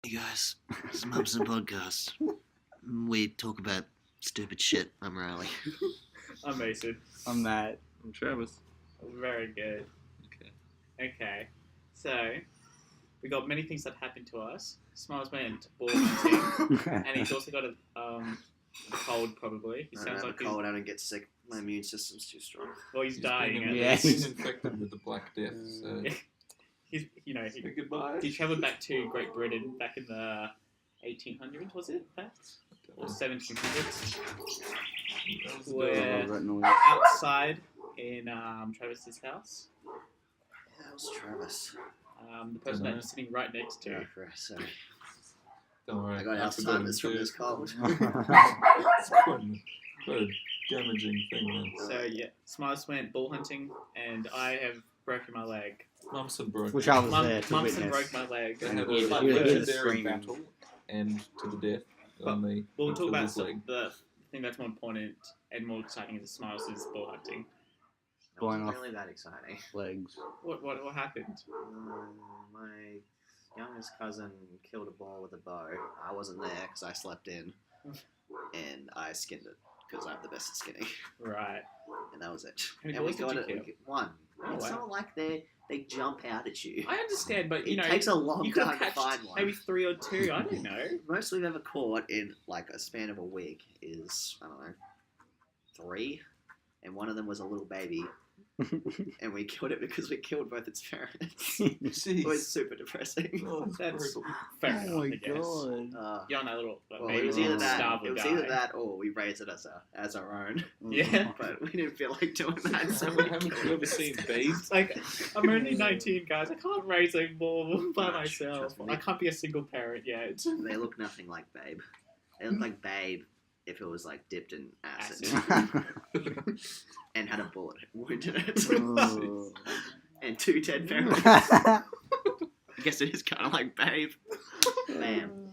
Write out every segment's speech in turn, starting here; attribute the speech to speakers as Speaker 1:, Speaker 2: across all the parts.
Speaker 1: Hey guys, this is Mumson Podcast. We talk about stupid shit. I'm Reilly.
Speaker 2: I'm Mason.
Speaker 3: I'm Matt.
Speaker 4: I'm Travis.
Speaker 2: Very good. Okay. So, we got many things that happened to us. Smiles went ball hunting, and he's also got a cold, probably. He
Speaker 1: I
Speaker 2: sounds
Speaker 1: don't
Speaker 2: like
Speaker 1: have a cold, I don't get sick. My immune system's too strong.
Speaker 2: Well, he's dying.
Speaker 4: He's been infected with the Black Death, so...
Speaker 2: Say
Speaker 4: goodbye.
Speaker 2: He travelled back to Great Britain back in the 1800s, was it? Or 1700s? We're outside in Travis's house.
Speaker 1: Yeah, that was Travis.
Speaker 2: The person that you're sitting right next to.
Speaker 1: Sorry.
Speaker 4: Don't worry.
Speaker 1: I got Alzheimer's from this cold.
Speaker 4: It's quite a damaging thing, man.
Speaker 2: So, yeah, Smiles went ball hunting, and I have broken my leg.
Speaker 4: Mumson broke
Speaker 3: Which
Speaker 4: it.
Speaker 3: I was there to
Speaker 2: Mumson
Speaker 3: witness.
Speaker 2: broke my leg.
Speaker 4: They had
Speaker 3: And
Speaker 4: a
Speaker 3: he was
Speaker 4: legendary
Speaker 3: screaming.
Speaker 4: battle, and to the death on the...
Speaker 2: We'll talk about
Speaker 4: his leg.
Speaker 2: the thing that's more important and more exciting is Smiles' ball hunting.
Speaker 1: It
Speaker 3: Going
Speaker 1: wasn't
Speaker 3: off.
Speaker 1: really that exciting.
Speaker 3: Legs.
Speaker 2: What happened?
Speaker 1: My youngest cousin killed a ball with a bow. I wasn't there because I slept in, and I skinned it because I'm the best at skinning,
Speaker 2: Right.
Speaker 1: and that was it.
Speaker 2: How many
Speaker 1: And we
Speaker 2: balls did
Speaker 1: got
Speaker 2: you
Speaker 1: it.
Speaker 2: kill?
Speaker 1: One.
Speaker 2: Oh,
Speaker 1: It's
Speaker 2: wow.
Speaker 1: not like they jump out at you.
Speaker 2: I understand, but
Speaker 1: It takes a long
Speaker 2: you could
Speaker 1: time
Speaker 2: have
Speaker 1: to find
Speaker 2: catched
Speaker 1: one.
Speaker 2: maybe 3 or 2. I don't know.
Speaker 1: Most we've ever caught in like a span of a week is, I don't know, 3, and one of them was a little baby, and we killed it because we killed both its parents. It was
Speaker 4: Jeez.
Speaker 1: super depressing.
Speaker 4: Oh,
Speaker 2: That's
Speaker 4: horrible.
Speaker 2: fair
Speaker 3: Oh
Speaker 2: enough,
Speaker 3: my
Speaker 2: I guess.
Speaker 3: god.
Speaker 2: You're on that little
Speaker 1: Well,
Speaker 2: baby
Speaker 1: it was
Speaker 2: will
Speaker 1: either that.
Speaker 2: starve or
Speaker 1: It was
Speaker 2: die.
Speaker 1: either that, or we raised it as our own.
Speaker 2: Yeah.
Speaker 1: But we didn't feel like doing that. So
Speaker 4: Haven't you ever seen Babes?
Speaker 2: It's like, I'm only 19, guys. I can't raise a ball by
Speaker 1: No,
Speaker 2: myself.
Speaker 1: trust me.
Speaker 2: I can't be a single parent yet.
Speaker 1: They look nothing like Babe. They look like Babe if it was like dipped in acid. And had a bullet wound in it.
Speaker 3: Oh.
Speaker 1: And 2 dead parents. I guess it is kind of like Babe. Bam.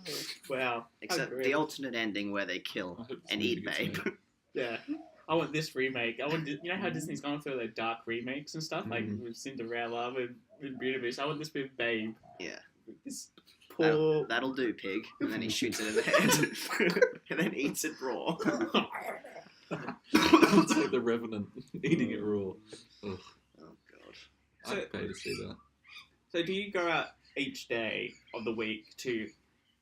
Speaker 2: Wow.
Speaker 1: Except
Speaker 2: Agreed.
Speaker 1: the alternate ending where they
Speaker 4: I
Speaker 1: kill
Speaker 4: hope
Speaker 1: and
Speaker 4: somebody
Speaker 1: eat
Speaker 4: gets
Speaker 1: Babe.
Speaker 4: made.
Speaker 2: Yeah. I want this remake. You know how Disney's gone through their dark remakes and stuff, like with Cinderella, with Beauty and the Beast. I want this with Babe.
Speaker 1: Yeah.
Speaker 2: This poor.
Speaker 1: That'll do, pig. And then he shoots it in the head. And then eats it raw.
Speaker 4: It's like the Revenant eating it raw. Ugh.
Speaker 1: Oh, God.
Speaker 2: So-
Speaker 4: I'd pay to see that.
Speaker 2: So do you go out each day of the week to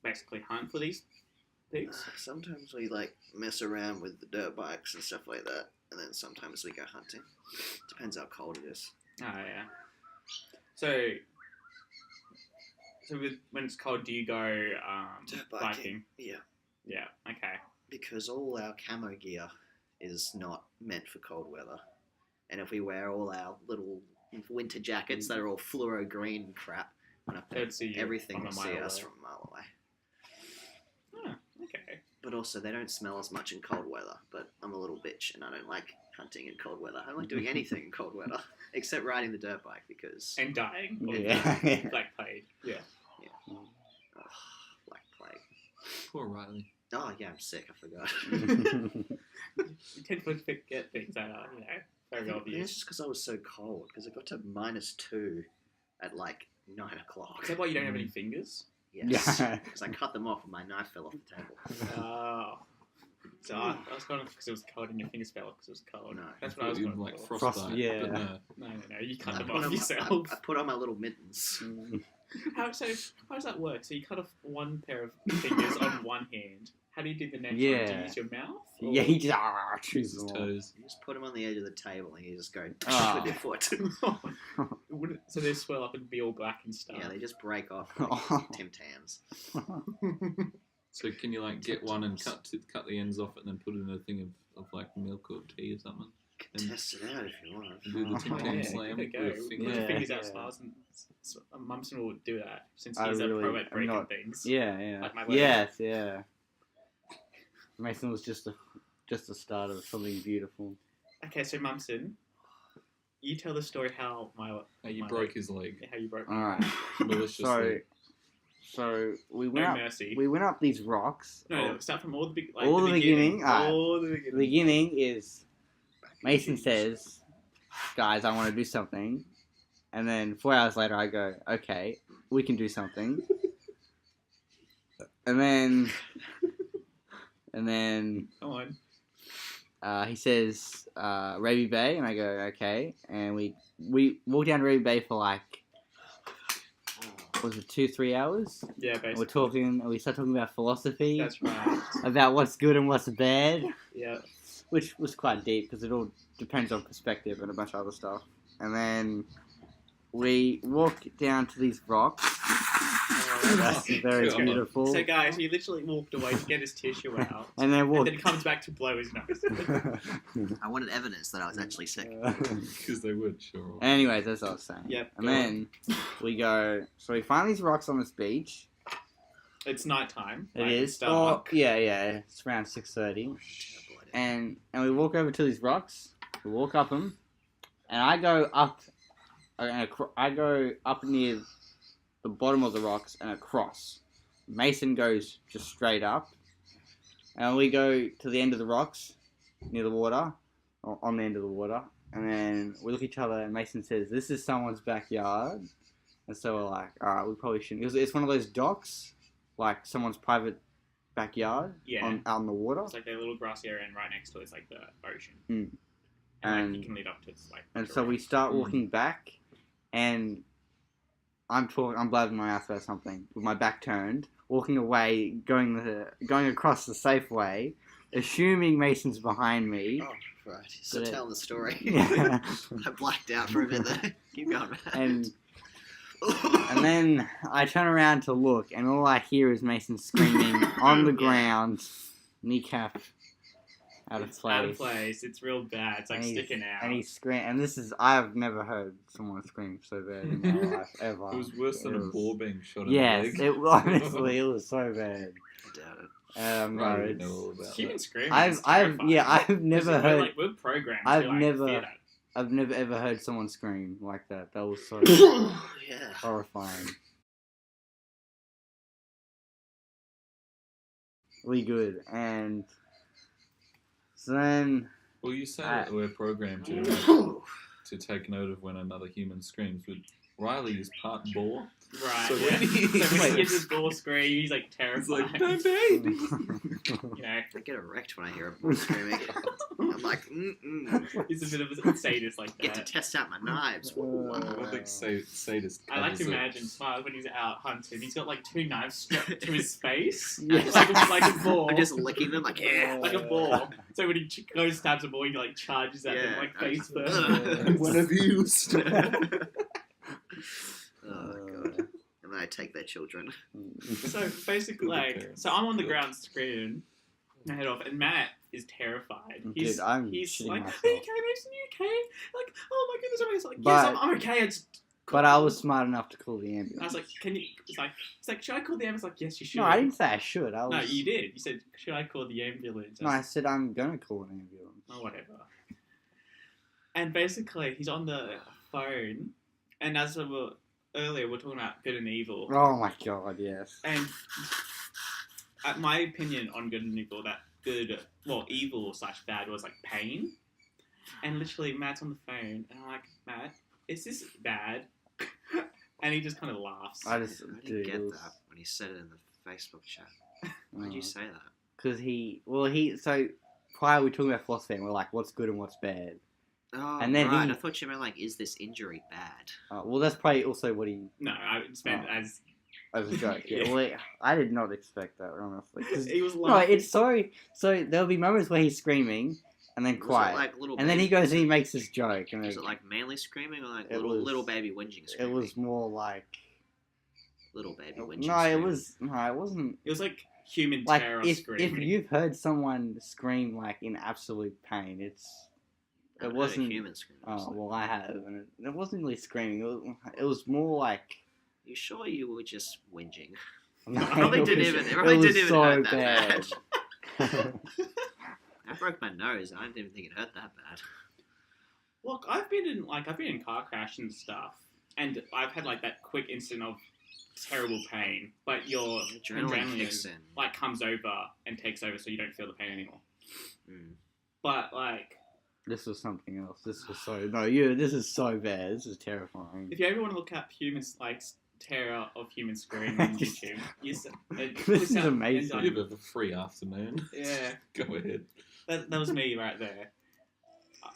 Speaker 2: basically hunt for these pigs?
Speaker 1: Sometimes we like mess around with the dirt bikes and stuff like that. And then sometimes we go hunting. Depends how cold it is.
Speaker 2: Oh yeah. So when it's cold, do you go
Speaker 1: Dirt
Speaker 2: biking?
Speaker 1: Yeah.
Speaker 2: Yeah. Okay.
Speaker 1: Because all our camo gear is not meant for cold weather. And if we wear all our little winter jackets that are all fluoro green and crap,
Speaker 2: They'd see you
Speaker 1: everything
Speaker 2: from
Speaker 1: will
Speaker 2: a
Speaker 1: see
Speaker 2: mile
Speaker 1: us
Speaker 2: away.
Speaker 1: from a mile away.
Speaker 2: Oh, okay.
Speaker 1: But also, they don't smell as much in cold weather. But I'm a little bitch, and I don't like hunting in cold weather. I don't like doing anything in cold weather, except riding the dirt bike, because...
Speaker 2: And dying.
Speaker 3: Yeah.
Speaker 2: Black plague. Yeah.
Speaker 1: Ugh, Black Plague.
Speaker 4: Poor Reilly.
Speaker 1: Oh, yeah, I'm sick, I forgot.
Speaker 2: You tend to forget things that are, very
Speaker 1: It's
Speaker 2: obvious.
Speaker 1: just because I was so cold, because it got to -2 at like 9 o'clock.
Speaker 2: Is that why you don't have any fingers?
Speaker 1: Yes,
Speaker 3: Yeah.
Speaker 1: because I cut them off and my knife fell off the table.
Speaker 2: Oh. So I was going because it was cold and your fingers fell off because it was cold.
Speaker 1: No.
Speaker 2: That's what I was
Speaker 4: You'd
Speaker 2: going
Speaker 4: like
Speaker 2: for.
Speaker 4: frostbite.
Speaker 3: yeah.
Speaker 4: But no.
Speaker 2: No. You cut
Speaker 1: I
Speaker 2: them
Speaker 1: put
Speaker 2: off
Speaker 1: on
Speaker 2: yourself.
Speaker 1: I put on my little mittens.
Speaker 2: How does that work? So you cut off one pair of fingers on one hand. How do you do the next one? Do
Speaker 3: Yeah.
Speaker 2: you use your mouth? Or-
Speaker 3: Yeah, he just
Speaker 4: His
Speaker 3: chooses them all.
Speaker 4: toes.
Speaker 1: You just put them on the edge of the table and you just go
Speaker 3: Ah.
Speaker 1: with your foot.
Speaker 2: So they swell up and be all black and stuff.
Speaker 1: Yeah, they just break off like
Speaker 3: Oh.
Speaker 1: Tim Tams.
Speaker 4: So can you like get one and cut the ends off it and then put it in a thing of like milk or tea or something?
Speaker 1: You can test it out if you want.
Speaker 4: And do the Tim
Speaker 3: Oh,
Speaker 4: Tam
Speaker 2: yeah,
Speaker 4: Slam
Speaker 2: give it a
Speaker 4: with
Speaker 2: go. Put
Speaker 4: fingers.
Speaker 2: your
Speaker 3: Yeah.
Speaker 2: fingers out, Smiles, and Mumson will do that since
Speaker 3: I
Speaker 2: he's a
Speaker 3: really
Speaker 2: pro at
Speaker 3: am
Speaker 2: breaking
Speaker 3: not-
Speaker 2: things.
Speaker 3: Yeah.
Speaker 2: Like my leg.
Speaker 3: Yes, yeah. Mason was just the start of something beautiful.
Speaker 2: Okay, so Mumson, you tell the story how
Speaker 4: You
Speaker 2: my
Speaker 4: broke
Speaker 2: leg-
Speaker 4: his leg
Speaker 2: how you broke.
Speaker 3: All right.
Speaker 4: maliciously.
Speaker 3: So we
Speaker 2: No
Speaker 3: went up.
Speaker 2: mercy.
Speaker 3: We went up these rocks.
Speaker 2: No, start from all the
Speaker 3: All the beginning? Alright.
Speaker 2: All the
Speaker 3: The
Speaker 2: beginning.
Speaker 3: beginning is Mason says, "Guys, I want to do something," and then 4 hours later, I go, "Okay, we can do something." And then
Speaker 2: Come on.
Speaker 3: he says, Raby Bay, and I go, okay. And we walk down to Raby Bay for like, what was it, 2-3 hours?
Speaker 2: Yeah, basically.
Speaker 3: We're talking, and we start talking about philosophy.
Speaker 2: That's right.
Speaker 3: About what's good and what's bad.
Speaker 2: Yeah.
Speaker 3: Which was quite deep, because it all depends on perspective and a bunch of other stuff. And then we walk down to these rocks. That's very
Speaker 4: God.
Speaker 3: beautiful.
Speaker 2: So, guys, he literally walked away to get his tissue out.
Speaker 3: And then
Speaker 2: And then comes back to blow his nose.
Speaker 1: I wanted evidence that I was actually sick.
Speaker 4: Because they would, sure.
Speaker 3: Anyways, that's what I was saying.
Speaker 2: Yep,
Speaker 3: And
Speaker 2: go
Speaker 3: then we go. So we find these rocks on this beach.
Speaker 2: It's nighttime.
Speaker 3: It
Speaker 2: like,
Speaker 3: is.
Speaker 2: it's dark.
Speaker 3: Yeah. It's around 6:30. And we walk over to these rocks. We walk up them, and I go up. I go up near the bottom of the rocks and across. Mason goes just straight up, and we go to the end of the rocks near the water, or on the end of the water, and then we look at each other. And Mason says, "This is someone's backyard," and so we're like, "All right, we probably shouldn't." It's one of those docks, like someone's private backyard
Speaker 2: Yeah.
Speaker 3: out in the water.
Speaker 2: It's like a little grassy area, and right next to it is like the ocean.
Speaker 3: Mm.
Speaker 2: And
Speaker 3: And-
Speaker 2: like, you can lead up to it. Like,
Speaker 3: And so we start walking back, and I'm blabbing my ass about something with my back turned, walking away, going across the safe way, assuming Mason's behind me.
Speaker 1: Oh, right. Still
Speaker 3: But-
Speaker 1: telling the story.
Speaker 3: Yeah.
Speaker 1: I blacked out for a bit there. Keep going, man.
Speaker 3: And then I turn around to look, and all I hear is Mason screaming on the ground, kneecap out of
Speaker 2: It's
Speaker 3: place.
Speaker 2: out of place. It's real bad. It's like
Speaker 3: And he's-
Speaker 2: sticking out.
Speaker 3: And he's I've never heard someone scream so bad in my life, ever.
Speaker 4: It was worse than
Speaker 3: It
Speaker 4: a
Speaker 3: was-
Speaker 4: ball being shot in
Speaker 3: Yes,
Speaker 4: the leg.
Speaker 3: honestly, it was so bad.
Speaker 1: I doubt it.
Speaker 3: No,
Speaker 4: Right, we
Speaker 3: it's-
Speaker 4: know all about
Speaker 2: Human
Speaker 4: that.
Speaker 2: screaming.
Speaker 3: I've
Speaker 2: is terrifying.
Speaker 3: I've never
Speaker 2: Because
Speaker 3: heard
Speaker 2: we're programmed
Speaker 3: I've
Speaker 2: to like,
Speaker 3: never-
Speaker 2: fear that.
Speaker 3: I've never ever heard someone scream like that. That was so
Speaker 1: Yeah.
Speaker 3: horrifying. Really good, and so then
Speaker 4: Well, you say
Speaker 3: I-
Speaker 4: that we're programmed to take note of when another human screams, but Reilly is part boar.
Speaker 2: Right.
Speaker 4: So
Speaker 2: yeah.
Speaker 4: when he-
Speaker 2: So when he hears his ball scream, he's like
Speaker 4: It's
Speaker 2: terrified.
Speaker 4: like, no, baby!
Speaker 2: You know,
Speaker 1: I get erect when I hear a boy screaming. I'm like,
Speaker 2: he's a bit of a sadist like
Speaker 1: Get to
Speaker 2: that.
Speaker 1: test out my knives. Woo.
Speaker 4: I think sadist
Speaker 2: I like
Speaker 4: covers
Speaker 2: to
Speaker 4: it.
Speaker 2: imagine Smile when he's out hunting. He's got like 2 knives strapped to his face,
Speaker 3: Yeah.
Speaker 2: like a ball,
Speaker 1: I'm just licking them, like, yeah.
Speaker 2: like a ball. So when he goes stabs a ball, he like charges at them like face first.
Speaker 1: Ugh.
Speaker 4: What have you used?
Speaker 1: Oh, God. And then I take their children.
Speaker 2: So basically,
Speaker 4: Good
Speaker 2: like,
Speaker 4: parents.
Speaker 2: so I'm on the ground screaming my head off, and Matt is terrified.
Speaker 3: Dude, I'm
Speaker 2: he's
Speaker 3: shitting
Speaker 2: like,
Speaker 3: myself.
Speaker 2: "Are you okay, Mason? You okay?" Like, "Oh my goodness!" I was like, "Yes,
Speaker 3: But-
Speaker 2: I'm okay."
Speaker 3: But I was smart enough to call the ambulance.
Speaker 2: I was like, "Can you?" It's like, "Should I call the ambulance?" Like, "Yes, you should."
Speaker 3: no, I didn't say I should. I was.
Speaker 2: No, you did. You said, "Should I call the ambulance?"
Speaker 3: No, I said I'm gonna call an ambulance.
Speaker 2: Oh, whatever. And basically, he's on the phone, and as we were earlier, we are talking about good and evil.
Speaker 3: Oh my god, yes.
Speaker 2: And my opinion on good and evil, that good, well, evil / bad was like pain. And literally, Matt's on the phone, and I'm like, "Matt, is this bad?" And he just kind of laughs.
Speaker 3: I just
Speaker 1: I didn't
Speaker 3: dude,
Speaker 1: get
Speaker 3: it was,
Speaker 1: that when he said it in the Facebook chat. Why'd you say that?
Speaker 3: Because so prior we were talking about philosophy and we're like, what's good and what's bad.
Speaker 1: Oh,
Speaker 3: And then
Speaker 1: right.
Speaker 3: he-
Speaker 1: I thought you meant, like, is this injury bad?
Speaker 3: Well, that's probably also what he
Speaker 2: No, I just meant
Speaker 3: Oh.
Speaker 2: as
Speaker 3: as a joke. Yeah.
Speaker 2: Yeah.
Speaker 3: Well, I did not expect that honestly. 'Cause-
Speaker 2: he was
Speaker 3: no,
Speaker 2: laughing.
Speaker 3: it's so there'll be moments where he's screaming and then
Speaker 1: Was
Speaker 3: quiet,
Speaker 1: it, like, little
Speaker 3: and then he
Speaker 1: baby-
Speaker 3: goes and he makes this joke, and
Speaker 1: Was it, like, manly screaming or, like,
Speaker 3: It
Speaker 1: little,
Speaker 3: was-
Speaker 1: little baby whinging
Speaker 3: it
Speaker 1: screaming?
Speaker 3: was more like
Speaker 1: Little baby whinging
Speaker 3: no, it
Speaker 1: screaming.
Speaker 3: wasn't.
Speaker 2: It was like human
Speaker 3: Like
Speaker 2: terror
Speaker 3: if
Speaker 2: screaming.
Speaker 3: you've heard someone scream like in absolute pain,
Speaker 1: I
Speaker 3: it
Speaker 1: haven't heard a
Speaker 3: wasn't.
Speaker 1: human screaming.
Speaker 3: Oh well, I have, and it wasn't really screaming. It was more like.
Speaker 1: You sure you were just whinging?
Speaker 3: No,
Speaker 1: It probably
Speaker 3: it
Speaker 1: didn't
Speaker 3: was-
Speaker 1: even. It
Speaker 3: it
Speaker 1: probably
Speaker 3: was
Speaker 1: didn't even
Speaker 3: so
Speaker 1: hurt that
Speaker 3: bad.
Speaker 1: bad. I broke my nose. I didn't even think it hurt that bad.
Speaker 2: Look, I've been in car crashes and stuff, and I've had like that quick instant of terrible pain, but your
Speaker 1: Adrenaline kicks in.
Speaker 2: like comes over and takes over, so you don't feel the pain anymore.
Speaker 1: Mm.
Speaker 2: But like,
Speaker 3: This was something else. This was so no, you. This is so bad. This is terrifying.
Speaker 2: if you ever want to look up humans like terror of human screaming on YouTube.
Speaker 3: This is amazing.
Speaker 4: You have a free afternoon.
Speaker 2: Yeah,
Speaker 4: Go ahead.
Speaker 2: that was me right there.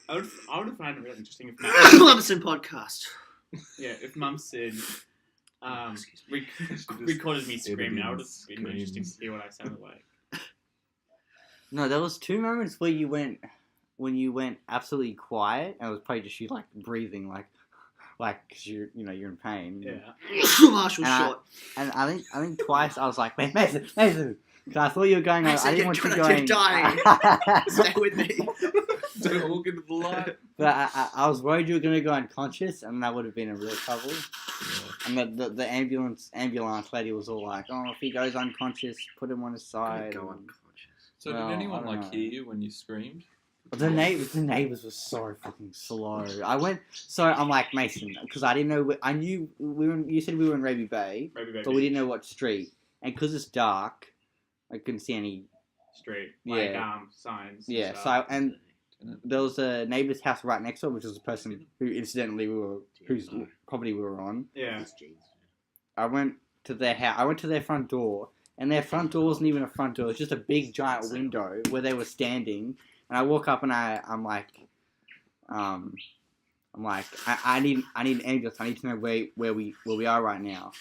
Speaker 2: I would have found it really interesting if
Speaker 1: Mumson Podcast.
Speaker 2: if Mumson
Speaker 1: Excuse me.
Speaker 2: recorded me screaming. I would have been
Speaker 4: Screams.
Speaker 2: interesting to hear what I sounded like.
Speaker 3: No, there was 2 moments where you went absolutely quiet, and it was probably just you like breathing, like because you're in pain.
Speaker 2: Yeah.
Speaker 1: Marshall
Speaker 3: And
Speaker 1: Short.
Speaker 3: And I think twice I was like, Mason, because I thought you were going. I didn't want you
Speaker 1: you're
Speaker 3: going.
Speaker 1: dying. Stay with me.
Speaker 4: Don't walk into the light.
Speaker 3: But I was worried you were going to go unconscious, and that would have been a real trouble.
Speaker 4: Yeah.
Speaker 3: And the ambulance lady was all like, "Oh, if he goes unconscious, put him on his side."
Speaker 1: Go
Speaker 3: and-
Speaker 1: unconscious.
Speaker 4: So
Speaker 3: Well,
Speaker 4: did
Speaker 3: I
Speaker 4: anyone
Speaker 3: don't know.
Speaker 4: hear you when you screamed?
Speaker 3: The neighbors were so fucking slow. I'm like, Mason, because I didn't know. I knew you said we were in Raby Bay,
Speaker 2: Maybe
Speaker 3: but we didn't know what street. And because it's dark, I couldn't see any.
Speaker 2: straight
Speaker 3: Yeah.
Speaker 2: signs.
Speaker 3: Yeah,
Speaker 2: and
Speaker 3: so
Speaker 2: stuff.
Speaker 3: and there was a neighbor's house right next door, which was the person who incidentally whose property we were on.
Speaker 2: Yeah.
Speaker 1: It's jeans.
Speaker 3: I went to their house. I went to their front door, and their front door wasn't even a front door. It was just a big giant window where they were standing. And I walk up and I'm like, I need an ambulance. I need to know where we are right now.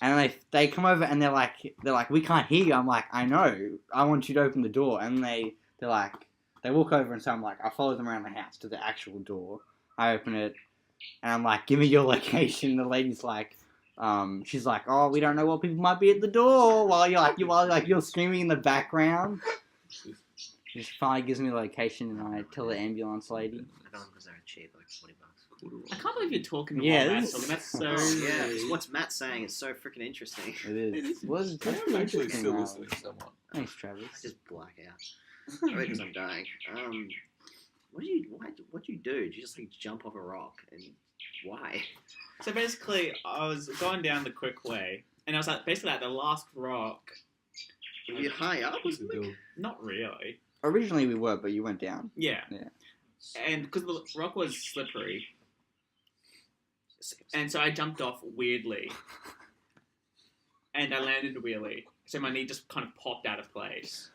Speaker 3: And they come over and they're like, we can't hear you. I'm like, I know. I want you to open the door. And they're like, they walk over and so I'm like, I follow them around the house to the actual door. I open it and I'm like, give me your location. The lady's like, she's like, oh, we don't know what people might be at the door while you're screaming in the background. She finally gives me the location and I tell the ambulance lady.
Speaker 1: I got them because they're cheap, like $20.
Speaker 2: I can't believe you're talking
Speaker 3: Yeah,
Speaker 2: about
Speaker 3: this
Speaker 2: that.
Speaker 3: is-
Speaker 2: That's so.
Speaker 1: Yeah, what's Matt saying is so freaking interesting.
Speaker 3: It is. Well, it's
Speaker 4: I'm
Speaker 3: definitely
Speaker 4: actually
Speaker 3: interesting,
Speaker 4: still
Speaker 3: though.
Speaker 4: listening somewhat.
Speaker 3: Thanks, Travis.
Speaker 1: I just black out. Because I'm dying. What do you do? Do you just like jump off a rock and why?
Speaker 2: So basically, I was going down the quick way, and I was basically at the last rock.
Speaker 1: Were you high up?
Speaker 4: Who's the dog?
Speaker 2: Not really.
Speaker 3: Originally we were, but you went down.
Speaker 2: Yeah.
Speaker 3: Yeah.
Speaker 2: And because the rock was slippery, and so I jumped off weirdly, and I landed weirdly. So my knee just kind of popped out of place,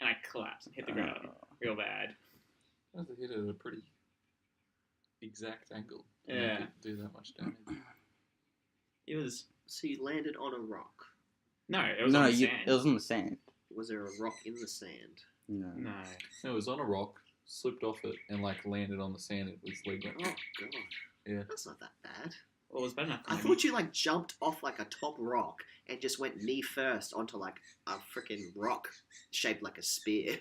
Speaker 2: and I collapsed and hit the ground real bad.
Speaker 4: I have to hit it at a pretty exact angle. to
Speaker 2: Yeah.
Speaker 4: make it do that much damage.
Speaker 2: It was
Speaker 1: So you landed on a rock.
Speaker 2: no, it was on the sand.
Speaker 3: it was on the sand.
Speaker 1: Was there a rock in the sand?
Speaker 3: No.
Speaker 2: No.
Speaker 4: No, it was on a rock, slipped off it, and like landed on the sand. It was legal.
Speaker 1: Oh god.
Speaker 4: Yeah.
Speaker 1: That's not that bad.
Speaker 2: Well, it was bad enough.
Speaker 1: I thought you like jumped off like a top rock and just went knee first onto like a freaking rock shaped like a spear,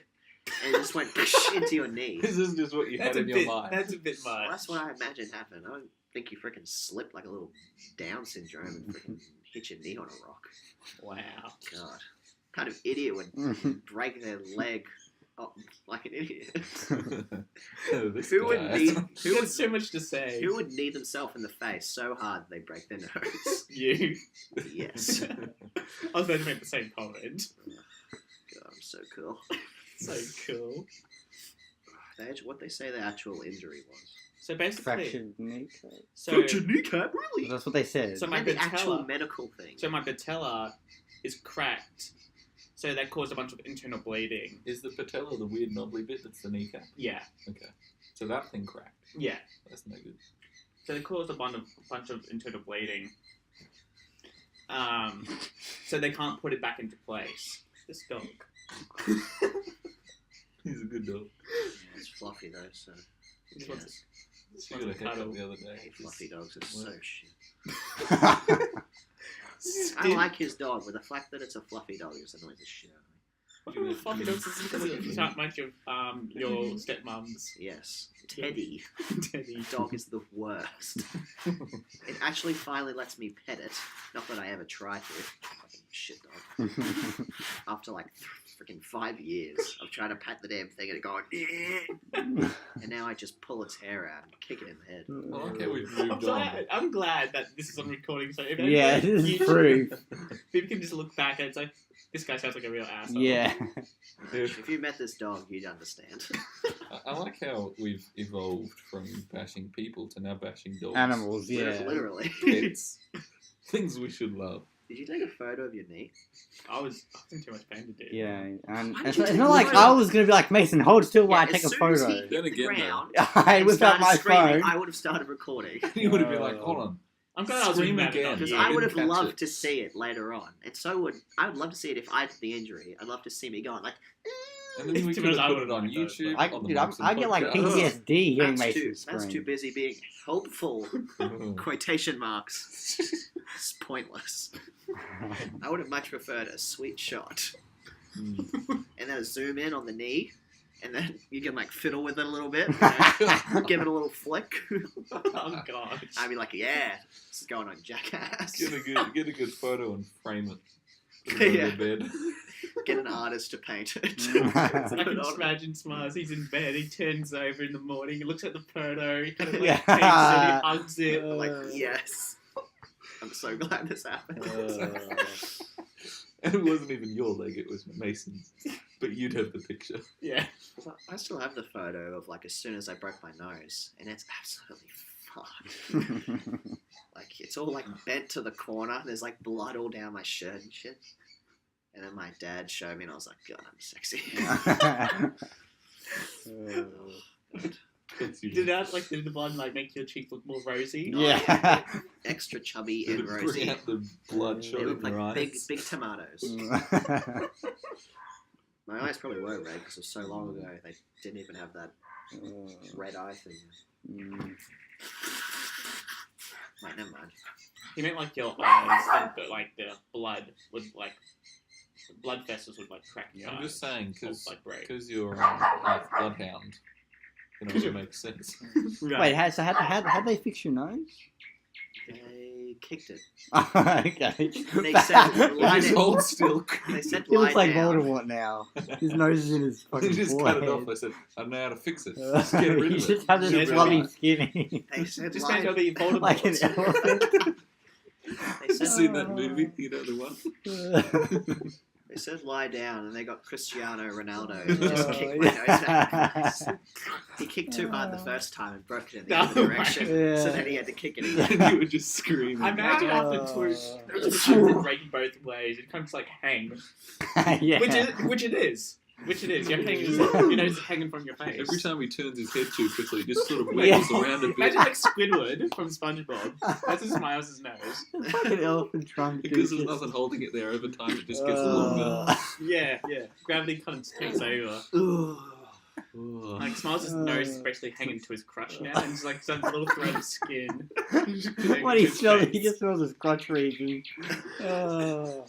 Speaker 1: and just went into your knee.
Speaker 4: This is just what you
Speaker 2: That's
Speaker 4: had
Speaker 2: a
Speaker 4: in
Speaker 2: bit.
Speaker 4: your mind.
Speaker 2: That's a bit
Speaker 1: Well,
Speaker 2: much.
Speaker 1: that's what I imagined happened. I don't think you freaking slipped like a little Down syndrome and freaking hit your knee on a rock.
Speaker 2: Wow.
Speaker 1: God, what kind of idiot would break their leg up like an idiot?
Speaker 4: Oh, this
Speaker 1: Who would
Speaker 4: guy.
Speaker 1: need?
Speaker 2: Who has so much to say?
Speaker 1: Who would knee themselves in the face so hard they break their nose?
Speaker 2: You.
Speaker 1: Yes.
Speaker 2: I was about to make the same comment.
Speaker 1: God, I'm so cool.
Speaker 2: So cool.
Speaker 1: What they say the actual injury was?
Speaker 2: So basically,
Speaker 3: Fractured kneecap.
Speaker 2: so
Speaker 1: kneecap, really?
Speaker 3: That's what they said.
Speaker 2: So my
Speaker 1: And the actual
Speaker 2: patella.
Speaker 1: medical thing.
Speaker 2: So my patella is cracked. So that caused a bunch of internal bleeding.
Speaker 4: Is the patella the weird knobbly bit that's the kneecap?
Speaker 2: Yeah.
Speaker 4: Okay. So that thing cracked.
Speaker 2: Yeah.
Speaker 4: That's no good.
Speaker 2: So they caused a bunch of internal bleeding. So they can't put it back into place. This dog.
Speaker 4: He's a good dog.
Speaker 1: It's fluffy though, so
Speaker 2: He just wants
Speaker 4: She got a haircut
Speaker 2: cuddle.
Speaker 4: the other
Speaker 1: I
Speaker 4: day.
Speaker 1: hate fluffy dogs. It's so
Speaker 4: What?
Speaker 1: shit. I like his dog, but the fact that it's a fluffy dog just annoys the shit out of me.
Speaker 2: What kind of fluffy dogs is because it's not much of your stepmom's
Speaker 1: Yes, Teddy.
Speaker 2: Teddy.
Speaker 1: Dog is the worst. It actually finally lets me pet it. Not that I ever try to. Fucking shit dog. After like freaking 5 years of trying to pat the damn thing and it going, and now I just pull its hair out and kick it in the head.
Speaker 4: I like how we've moved on.
Speaker 2: I'm glad that this is on recording, so if
Speaker 3: Yeah, this is proof.
Speaker 2: people can just look back and it's like, this guy sounds like a real asshole.
Speaker 3: Yeah.
Speaker 1: If you met this dog, you'd understand.
Speaker 4: I like how we've evolved from bashing people to now bashing dogs.
Speaker 3: Animals, yeah.
Speaker 1: Literally.
Speaker 4: Pets. Things we should love.
Speaker 1: Did you take a photo of your knee?
Speaker 2: I was in too much pain to do.
Speaker 3: Yeah, and
Speaker 1: Why
Speaker 3: it's
Speaker 1: did you
Speaker 3: not like
Speaker 1: do
Speaker 3: I
Speaker 1: that?
Speaker 3: was going to be like, Mason, hold still while I
Speaker 1: as
Speaker 3: take a
Speaker 1: soon as
Speaker 3: photo.
Speaker 1: he hit
Speaker 4: Then
Speaker 1: the
Speaker 4: again,
Speaker 1: ground
Speaker 3: I
Speaker 1: and
Speaker 3: whipped out
Speaker 1: started
Speaker 3: my
Speaker 1: screaming,
Speaker 3: phone.
Speaker 1: I would have started recording.
Speaker 4: You would have been like, hold on.
Speaker 2: I'm glad I was
Speaker 4: Scream
Speaker 2: mad
Speaker 4: again.
Speaker 2: at
Speaker 1: Because
Speaker 2: you.
Speaker 1: I would have
Speaker 4: didn't catch
Speaker 1: loved
Speaker 4: it.
Speaker 1: to see it later on. And so would I would love to see it if I had the injury. I'd love to see me going like
Speaker 4: And then we
Speaker 2: To
Speaker 4: could
Speaker 2: be honest, I
Speaker 4: have put it
Speaker 2: would've
Speaker 4: on
Speaker 2: liked those,
Speaker 4: YouTube.
Speaker 3: I,
Speaker 4: on the
Speaker 3: dude,
Speaker 4: Mumson
Speaker 3: I get like
Speaker 4: Podcast.
Speaker 3: PTSD hearing
Speaker 1: that's
Speaker 3: Mason
Speaker 1: too
Speaker 3: scream.
Speaker 1: busy being helpful.
Speaker 4: Oh.
Speaker 1: Quotation marks. It's pointless. I would have much preferred a sweet shot.
Speaker 4: Mm.
Speaker 1: And then a zoom in on the knee. And then you can like fiddle with it a little bit. You know, give it a little flick.
Speaker 2: Oh god.
Speaker 1: I'd be like, yeah, this is going on Jackass.
Speaker 4: Get a good photo and frame it. Put it
Speaker 1: Yeah.
Speaker 4: on your bed.
Speaker 1: Get an artist to paint it.
Speaker 2: I
Speaker 1: Put
Speaker 2: can
Speaker 1: it
Speaker 2: just
Speaker 1: on.
Speaker 2: imagine Smiles, he's in bed, he turns over in the morning, he looks at the photo, he kind of like
Speaker 3: Yeah.
Speaker 2: takes it, he hugs it.
Speaker 1: Like, yes. I'm so glad this happened.
Speaker 4: And it wasn't even your leg, it was Mason's. But you'd have the picture.
Speaker 2: Yeah.
Speaker 1: I still have the photo of like as soon as I broke my nose, and it's absolutely fucked. Like it's all like bent to the corner. There's like blood all down my shirt and shit. And then my dad showed me, and I was like, God, I'm sexy.
Speaker 2: Did the blood like make your cheek look more rosy?
Speaker 3: Yeah.
Speaker 1: Extra chubby
Speaker 4: Did
Speaker 1: and
Speaker 4: it bring
Speaker 1: rosy.
Speaker 4: out the bloodshot
Speaker 1: They
Speaker 4: in
Speaker 1: look
Speaker 4: your
Speaker 1: like
Speaker 4: eyes?
Speaker 1: big tomatoes. My eyes probably were red because it was so long ago. They didn't even have that red eye thing. Wait, never mind.
Speaker 2: He meant like your eyes, and like the blood would like the blood vessels would like crack in your
Speaker 4: I'm
Speaker 2: eyes.
Speaker 4: just saying,
Speaker 2: like break.
Speaker 4: because you're half bloodhound, it all makes sense.
Speaker 3: Wait, how'd they fix your nose?
Speaker 1: They kicked it.
Speaker 3: Okay.
Speaker 1: They said,
Speaker 4: It just hold still.
Speaker 1: They said
Speaker 3: He looks
Speaker 1: lie
Speaker 3: like
Speaker 1: down.
Speaker 3: Voldemort now. His nose is in his
Speaker 4: They
Speaker 3: fucking
Speaker 4: just
Speaker 3: forehead.
Speaker 4: cut it off. I said, I know how to fix it. Just get rid
Speaker 3: You
Speaker 4: of
Speaker 3: just
Speaker 4: it.
Speaker 3: have this
Speaker 2: Yeah,
Speaker 3: flubby
Speaker 2: right.
Speaker 3: skinny.
Speaker 1: They said
Speaker 2: This
Speaker 1: lie
Speaker 2: man's gonna be Voldemort.
Speaker 3: like an elephant.
Speaker 1: They
Speaker 4: Have you
Speaker 1: said,
Speaker 4: seen that movie? You know the one?
Speaker 1: they said lie down, and they got Cristiano Ronaldo to just kick my nose out. He kicked too hard the first time and broke it in the other
Speaker 2: No,
Speaker 1: direction,
Speaker 3: yeah.
Speaker 1: so then he had to kick it again.
Speaker 4: And you were just screaming.
Speaker 2: I imagine after two,
Speaker 3: Uh,
Speaker 2: breaking both ways, it comes like hang,
Speaker 3: yeah.
Speaker 2: which it is. Your nose is hanging from your face.
Speaker 4: Every time he turns his head too quickly, it just sort of
Speaker 3: Yeah.
Speaker 4: wiggles around a bit.
Speaker 2: Imagine like Squidward from SpongeBob. That's his Miles' nose.
Speaker 3: Fucking elephant trunk.
Speaker 4: Because
Speaker 3: dude.
Speaker 4: there's nothing holding it there over time, it just gets longer.
Speaker 2: Yeah. Gravity kind of takes over.
Speaker 4: Oh.
Speaker 2: Like Smiles' nose is basically hanging to his crotch now, and it's like some little thread of skin.
Speaker 3: What he smells, he just smells his crotch region. Oh.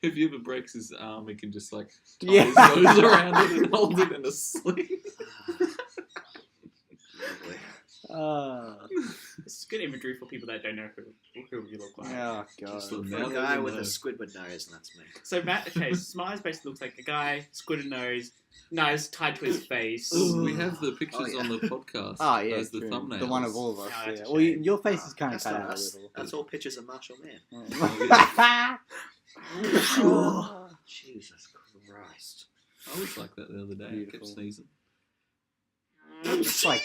Speaker 4: If he ever breaks his arm, he can just like tie
Speaker 3: Yeah.
Speaker 4: his nose around it and hold it in a sling.
Speaker 2: It's good imagery for people that don't know who you look like.
Speaker 3: Oh god.
Speaker 4: Just look-
Speaker 1: For
Speaker 4: Now
Speaker 1: a
Speaker 4: they
Speaker 1: guy
Speaker 4: know.
Speaker 1: with a Squidward nose, and that's me.
Speaker 2: So Smiles basically looks like a guy, Squidward nose tied to his face.
Speaker 4: We have the pictures
Speaker 1: Oh, yeah.
Speaker 4: on the podcast
Speaker 3: Oh yeah,
Speaker 4: as the
Speaker 3: true.
Speaker 4: thumbnails.
Speaker 3: The one of all of us.
Speaker 2: Oh, that's
Speaker 3: Yeah.
Speaker 2: a
Speaker 3: Well,
Speaker 2: shame.
Speaker 3: your face is kind of
Speaker 1: That's
Speaker 3: cut
Speaker 1: not
Speaker 3: out a
Speaker 1: us.
Speaker 3: little.
Speaker 1: That's all pictures of Marshall Man.
Speaker 3: Oh.
Speaker 1: Jesus Christ.
Speaker 4: I was like that the other day. I kept
Speaker 3: Beautiful.
Speaker 4: sneezing.
Speaker 3: That's like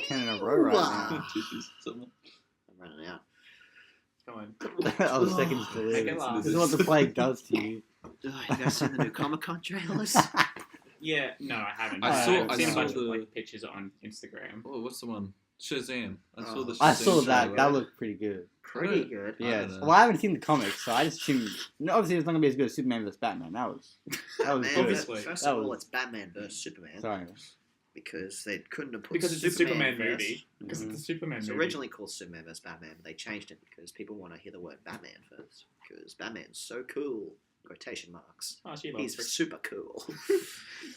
Speaker 3: 10 in a row right now.
Speaker 4: Tissues somewhere.
Speaker 1: I'm running out.
Speaker 2: Come on.
Speaker 3: Oh, seconds to
Speaker 2: Make it
Speaker 3: live.
Speaker 2: last.
Speaker 3: This is what the plague does to you.
Speaker 1: You guys seen the new Comic-Con trailers?
Speaker 2: Yeah, no, I haven't.
Speaker 3: I saw-
Speaker 2: I've seen
Speaker 3: I
Speaker 2: a bunch
Speaker 4: saw
Speaker 2: of
Speaker 4: the-
Speaker 2: like pictures on Instagram.
Speaker 4: Oh, what's the one? Shazam. I saw the Shazam
Speaker 3: I saw that.
Speaker 4: trailer.
Speaker 3: That looked pretty good.
Speaker 1: Pretty good.
Speaker 4: I
Speaker 3: Yeah.
Speaker 4: don't know.
Speaker 3: Well, I haven't seen the comics, so I just assumed. No, obviously, it's not gonna be as good as Superman vs Batman. That was
Speaker 1: Batman,
Speaker 3: good.
Speaker 2: Obviously.
Speaker 1: First
Speaker 3: That
Speaker 1: of all,
Speaker 3: was-
Speaker 1: it's Batman versus Superman.
Speaker 3: Sorry.
Speaker 1: Because they couldn't have put
Speaker 2: Because it's a Superman
Speaker 1: first.
Speaker 2: movie. Because it's a Superman
Speaker 1: It's
Speaker 2: movie.
Speaker 1: originally called Superman vs Batman, but they changed it because people want to hear the word Batman first. Because Batman's so cool. Quotation marks.
Speaker 2: Oh, she
Speaker 1: He's
Speaker 2: loves
Speaker 1: super cool.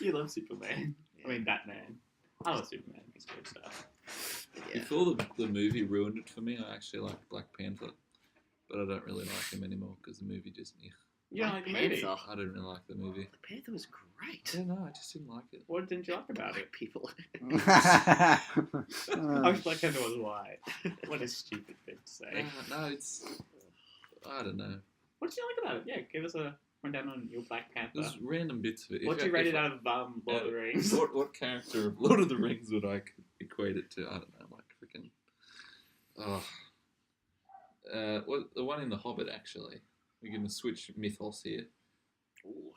Speaker 2: You love Superman.
Speaker 1: Yeah.
Speaker 2: I mean, Batman. I love Superman. He's good stuff.
Speaker 1: Yeah.
Speaker 4: Before the movie ruined it for me, I actually liked Black Panther. But I don't really like him anymore because the movie just...
Speaker 2: You don't like the
Speaker 1: Black
Speaker 2: movie?
Speaker 1: Panther.
Speaker 4: I didn't really like the movie.
Speaker 1: Black Panther was great.
Speaker 4: I don't know. I just didn't like it.
Speaker 2: What didn't you like about it?
Speaker 1: Black people.
Speaker 2: I was like, it was white. What a stupid thing to say.
Speaker 4: No, it's. I don't know.
Speaker 2: What did you like about it? Yeah, give us a rundown on your Black Panther.
Speaker 4: There's random bits of it.
Speaker 2: What do you rate it out of Lord of the Rings?
Speaker 4: What character of Lord of the Rings would I equate it to? I don't know. Like freaking. The one in The Hobbit, actually. We're going to switch mythos here.
Speaker 1: Ooh,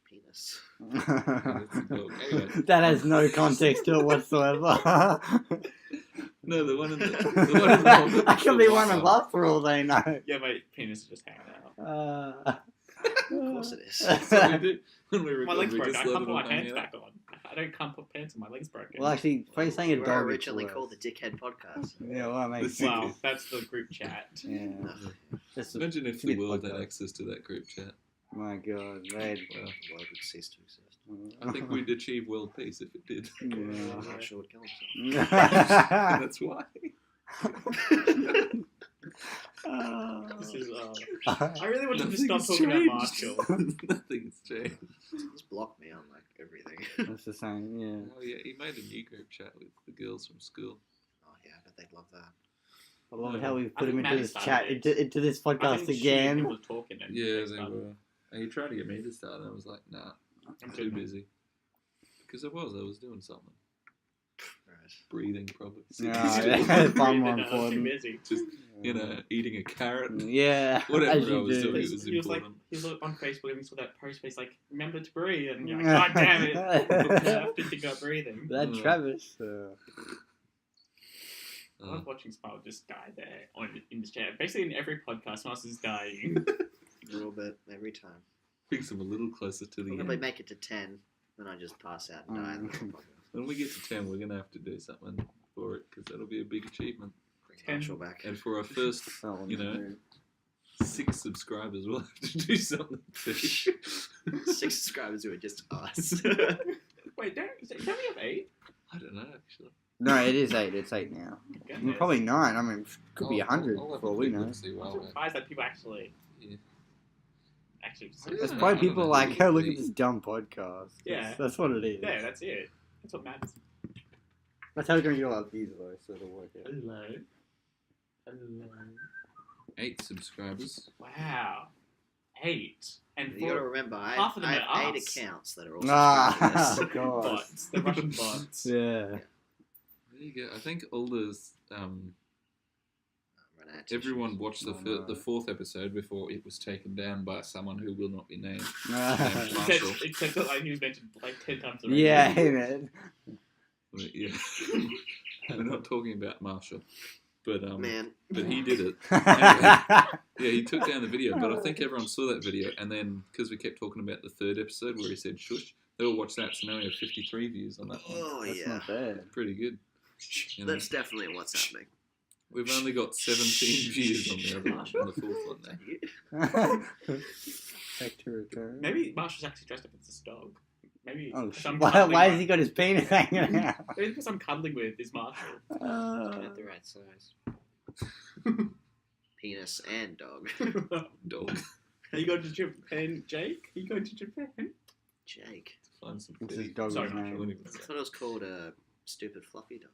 Speaker 1: penis.
Speaker 4: It's a dog. Anyway.
Speaker 3: That has no context to it whatsoever.
Speaker 4: No, the one in the Hobbit.
Speaker 3: I could be one of us for all they know.
Speaker 2: Yeah, my penis is just hanging out.
Speaker 1: Of course it is.
Speaker 4: That's what we do when we
Speaker 2: My
Speaker 4: record.
Speaker 2: legs
Speaker 4: We
Speaker 2: broken.
Speaker 4: just
Speaker 2: I
Speaker 4: let
Speaker 2: can't
Speaker 4: it
Speaker 2: put
Speaker 4: all
Speaker 2: my
Speaker 4: hang
Speaker 2: pants
Speaker 4: out.
Speaker 2: back on. I can't put pants on. My legs broken.
Speaker 3: Well, actually, if you're saying a
Speaker 1: We
Speaker 3: dog,
Speaker 1: were
Speaker 3: it's
Speaker 1: originally
Speaker 3: worse.
Speaker 1: called the Dickhead Podcast.
Speaker 3: Yeah, well, that makes
Speaker 4: The
Speaker 3: sense.
Speaker 2: Wow, that's the group chat.
Speaker 3: Yeah.
Speaker 1: Ugh.
Speaker 4: Imagine if the
Speaker 3: Smith
Speaker 4: world had
Speaker 3: podcast.
Speaker 4: access to that group chat.
Speaker 3: My God, right.
Speaker 4: Well,
Speaker 1: The world would cease to exist.
Speaker 4: I think we'd achieve world peace if it did.
Speaker 3: Yeah.
Speaker 1: Marshall would kill himself.
Speaker 4: And that's why.
Speaker 2: This is. I really want you to stop
Speaker 4: Nothing's
Speaker 2: talking about
Speaker 4: changed.
Speaker 2: Marshall.
Speaker 4: Nothing's changed.
Speaker 1: He's blocked me on like everything.
Speaker 3: That's the same, yeah.
Speaker 4: Oh yeah, he made a new group chat with the girls from school.
Speaker 1: Oh yeah, but they'd love that.
Speaker 3: I love how we've put
Speaker 2: I
Speaker 3: him
Speaker 2: think
Speaker 3: into
Speaker 2: Maddie
Speaker 3: this
Speaker 2: started
Speaker 3: chat,
Speaker 2: it.
Speaker 3: into this
Speaker 2: I
Speaker 3: podcast
Speaker 2: think
Speaker 3: again.
Speaker 2: She was talking and
Speaker 4: Yeah, they
Speaker 2: started.
Speaker 4: were. And he tried to get me to start, and I was like, nah, I'm too busy. Because I was doing something.
Speaker 1: Right.
Speaker 4: Breathing, probably.
Speaker 3: Yeah,
Speaker 4: Sitting
Speaker 3: yeah.
Speaker 4: still.
Speaker 3: Far more
Speaker 2: I was too
Speaker 3: important.
Speaker 2: busy.
Speaker 4: Just, eating a carrot.
Speaker 3: Yeah,
Speaker 4: Whatever
Speaker 3: as
Speaker 4: I
Speaker 3: you
Speaker 4: was
Speaker 3: do.
Speaker 4: doing. It was
Speaker 2: He was like,
Speaker 4: important.
Speaker 2: he was on Facebook and he saw that post where he's like, remember to breathe, and you're like, God damn it, I have to think about breathing.
Speaker 3: That Travis.
Speaker 2: I love watching Smile just die there in this chat. Basically, in every podcast, Smile is dying.
Speaker 1: A little bit every time.
Speaker 4: Brings them a little closer to the
Speaker 1: We'll
Speaker 4: end.
Speaker 1: probably make it to 10, then I just pass out and die. in the podcast.
Speaker 4: When we get to 10, we're going to have to do something for it, because that'll be a big achievement.
Speaker 1: Bring
Speaker 2: 10.
Speaker 1: Marshall back.
Speaker 4: And for our first
Speaker 3: Oh,
Speaker 4: You know,
Speaker 3: no.
Speaker 4: 6 subscribers, we'll have to do something too.
Speaker 1: 6 subscribers who are just us.
Speaker 2: Wait, don't we have 8?
Speaker 4: I don't know, actually.
Speaker 3: No, it is 8. It's 8 now.
Speaker 2: Goodness.
Speaker 3: Probably 9. I mean, could be
Speaker 4: I'll
Speaker 3: 100
Speaker 4: have
Speaker 3: for
Speaker 4: a
Speaker 3: all we
Speaker 4: quick
Speaker 3: know.
Speaker 4: look, see
Speaker 2: I'm
Speaker 4: why we're-
Speaker 2: surprised that people actually.
Speaker 4: Yeah.
Speaker 2: Actually.
Speaker 4: Yeah.
Speaker 3: It's
Speaker 4: I
Speaker 3: probably
Speaker 4: don't
Speaker 3: people
Speaker 4: know.
Speaker 3: like, oh, look at this dumb podcast.
Speaker 2: Yeah.
Speaker 3: That's what it is.
Speaker 2: Yeah, that's it. That's what matters.
Speaker 3: That's how we're going to get a lot of views, though, so it'll work out.
Speaker 2: Hello. Hello.
Speaker 4: 8 subscribers.
Speaker 2: Wow. 8. And
Speaker 1: You gotta
Speaker 2: 4
Speaker 1: remember, I
Speaker 2: half of them
Speaker 1: have
Speaker 2: are
Speaker 1: 8
Speaker 2: us.
Speaker 1: accounts that are all
Speaker 3: Ah,
Speaker 1: subscribed to
Speaker 3: God.
Speaker 2: bots. The Russian bots.
Speaker 3: Yeah.
Speaker 4: There you go. I think all those,
Speaker 1: this.
Speaker 4: everyone watched
Speaker 3: Oh, no.
Speaker 4: the 4th episode before it was taken down by someone who will not be named.
Speaker 2: Except that like you mentioned like 10 times already.
Speaker 3: Yeah, hey, man.
Speaker 4: But, yeah. We're not talking about Marshall. But
Speaker 1: Man,
Speaker 4: but he did it. Yeah, he took down the video, but I think everyone saw that video, and then because we kept talking about the 3rd episode where he said shush, they all watched that, so now we have 53 views on that one.
Speaker 1: oh
Speaker 3: That's
Speaker 1: yeah.
Speaker 3: not bad.
Speaker 4: Pretty good. You know,
Speaker 1: That's definitely what's happening.
Speaker 4: we've only got 17 views on the other one, on the 4th one now.
Speaker 3: Back to return.
Speaker 2: Maybe Marshall's actually dressed up as this dog. Maybe
Speaker 3: Oh,
Speaker 2: because I'm
Speaker 3: why
Speaker 2: cuddling
Speaker 3: has
Speaker 2: with-
Speaker 3: he got his penis hanging out?
Speaker 2: Maybe because I'm cuddling with is Marshall.
Speaker 1: At the right size. Penis and dog.
Speaker 4: Dog.
Speaker 2: Are you going to Japan, Jake? Are you going to Japan?
Speaker 1: Jake.
Speaker 4: Find some
Speaker 3: It's his
Speaker 4: food.
Speaker 3: dog's
Speaker 2: Sorry,
Speaker 4: I
Speaker 3: name.
Speaker 4: wouldn't even
Speaker 1: I
Speaker 4: say.
Speaker 1: thought it was called a stupid fluffy dog.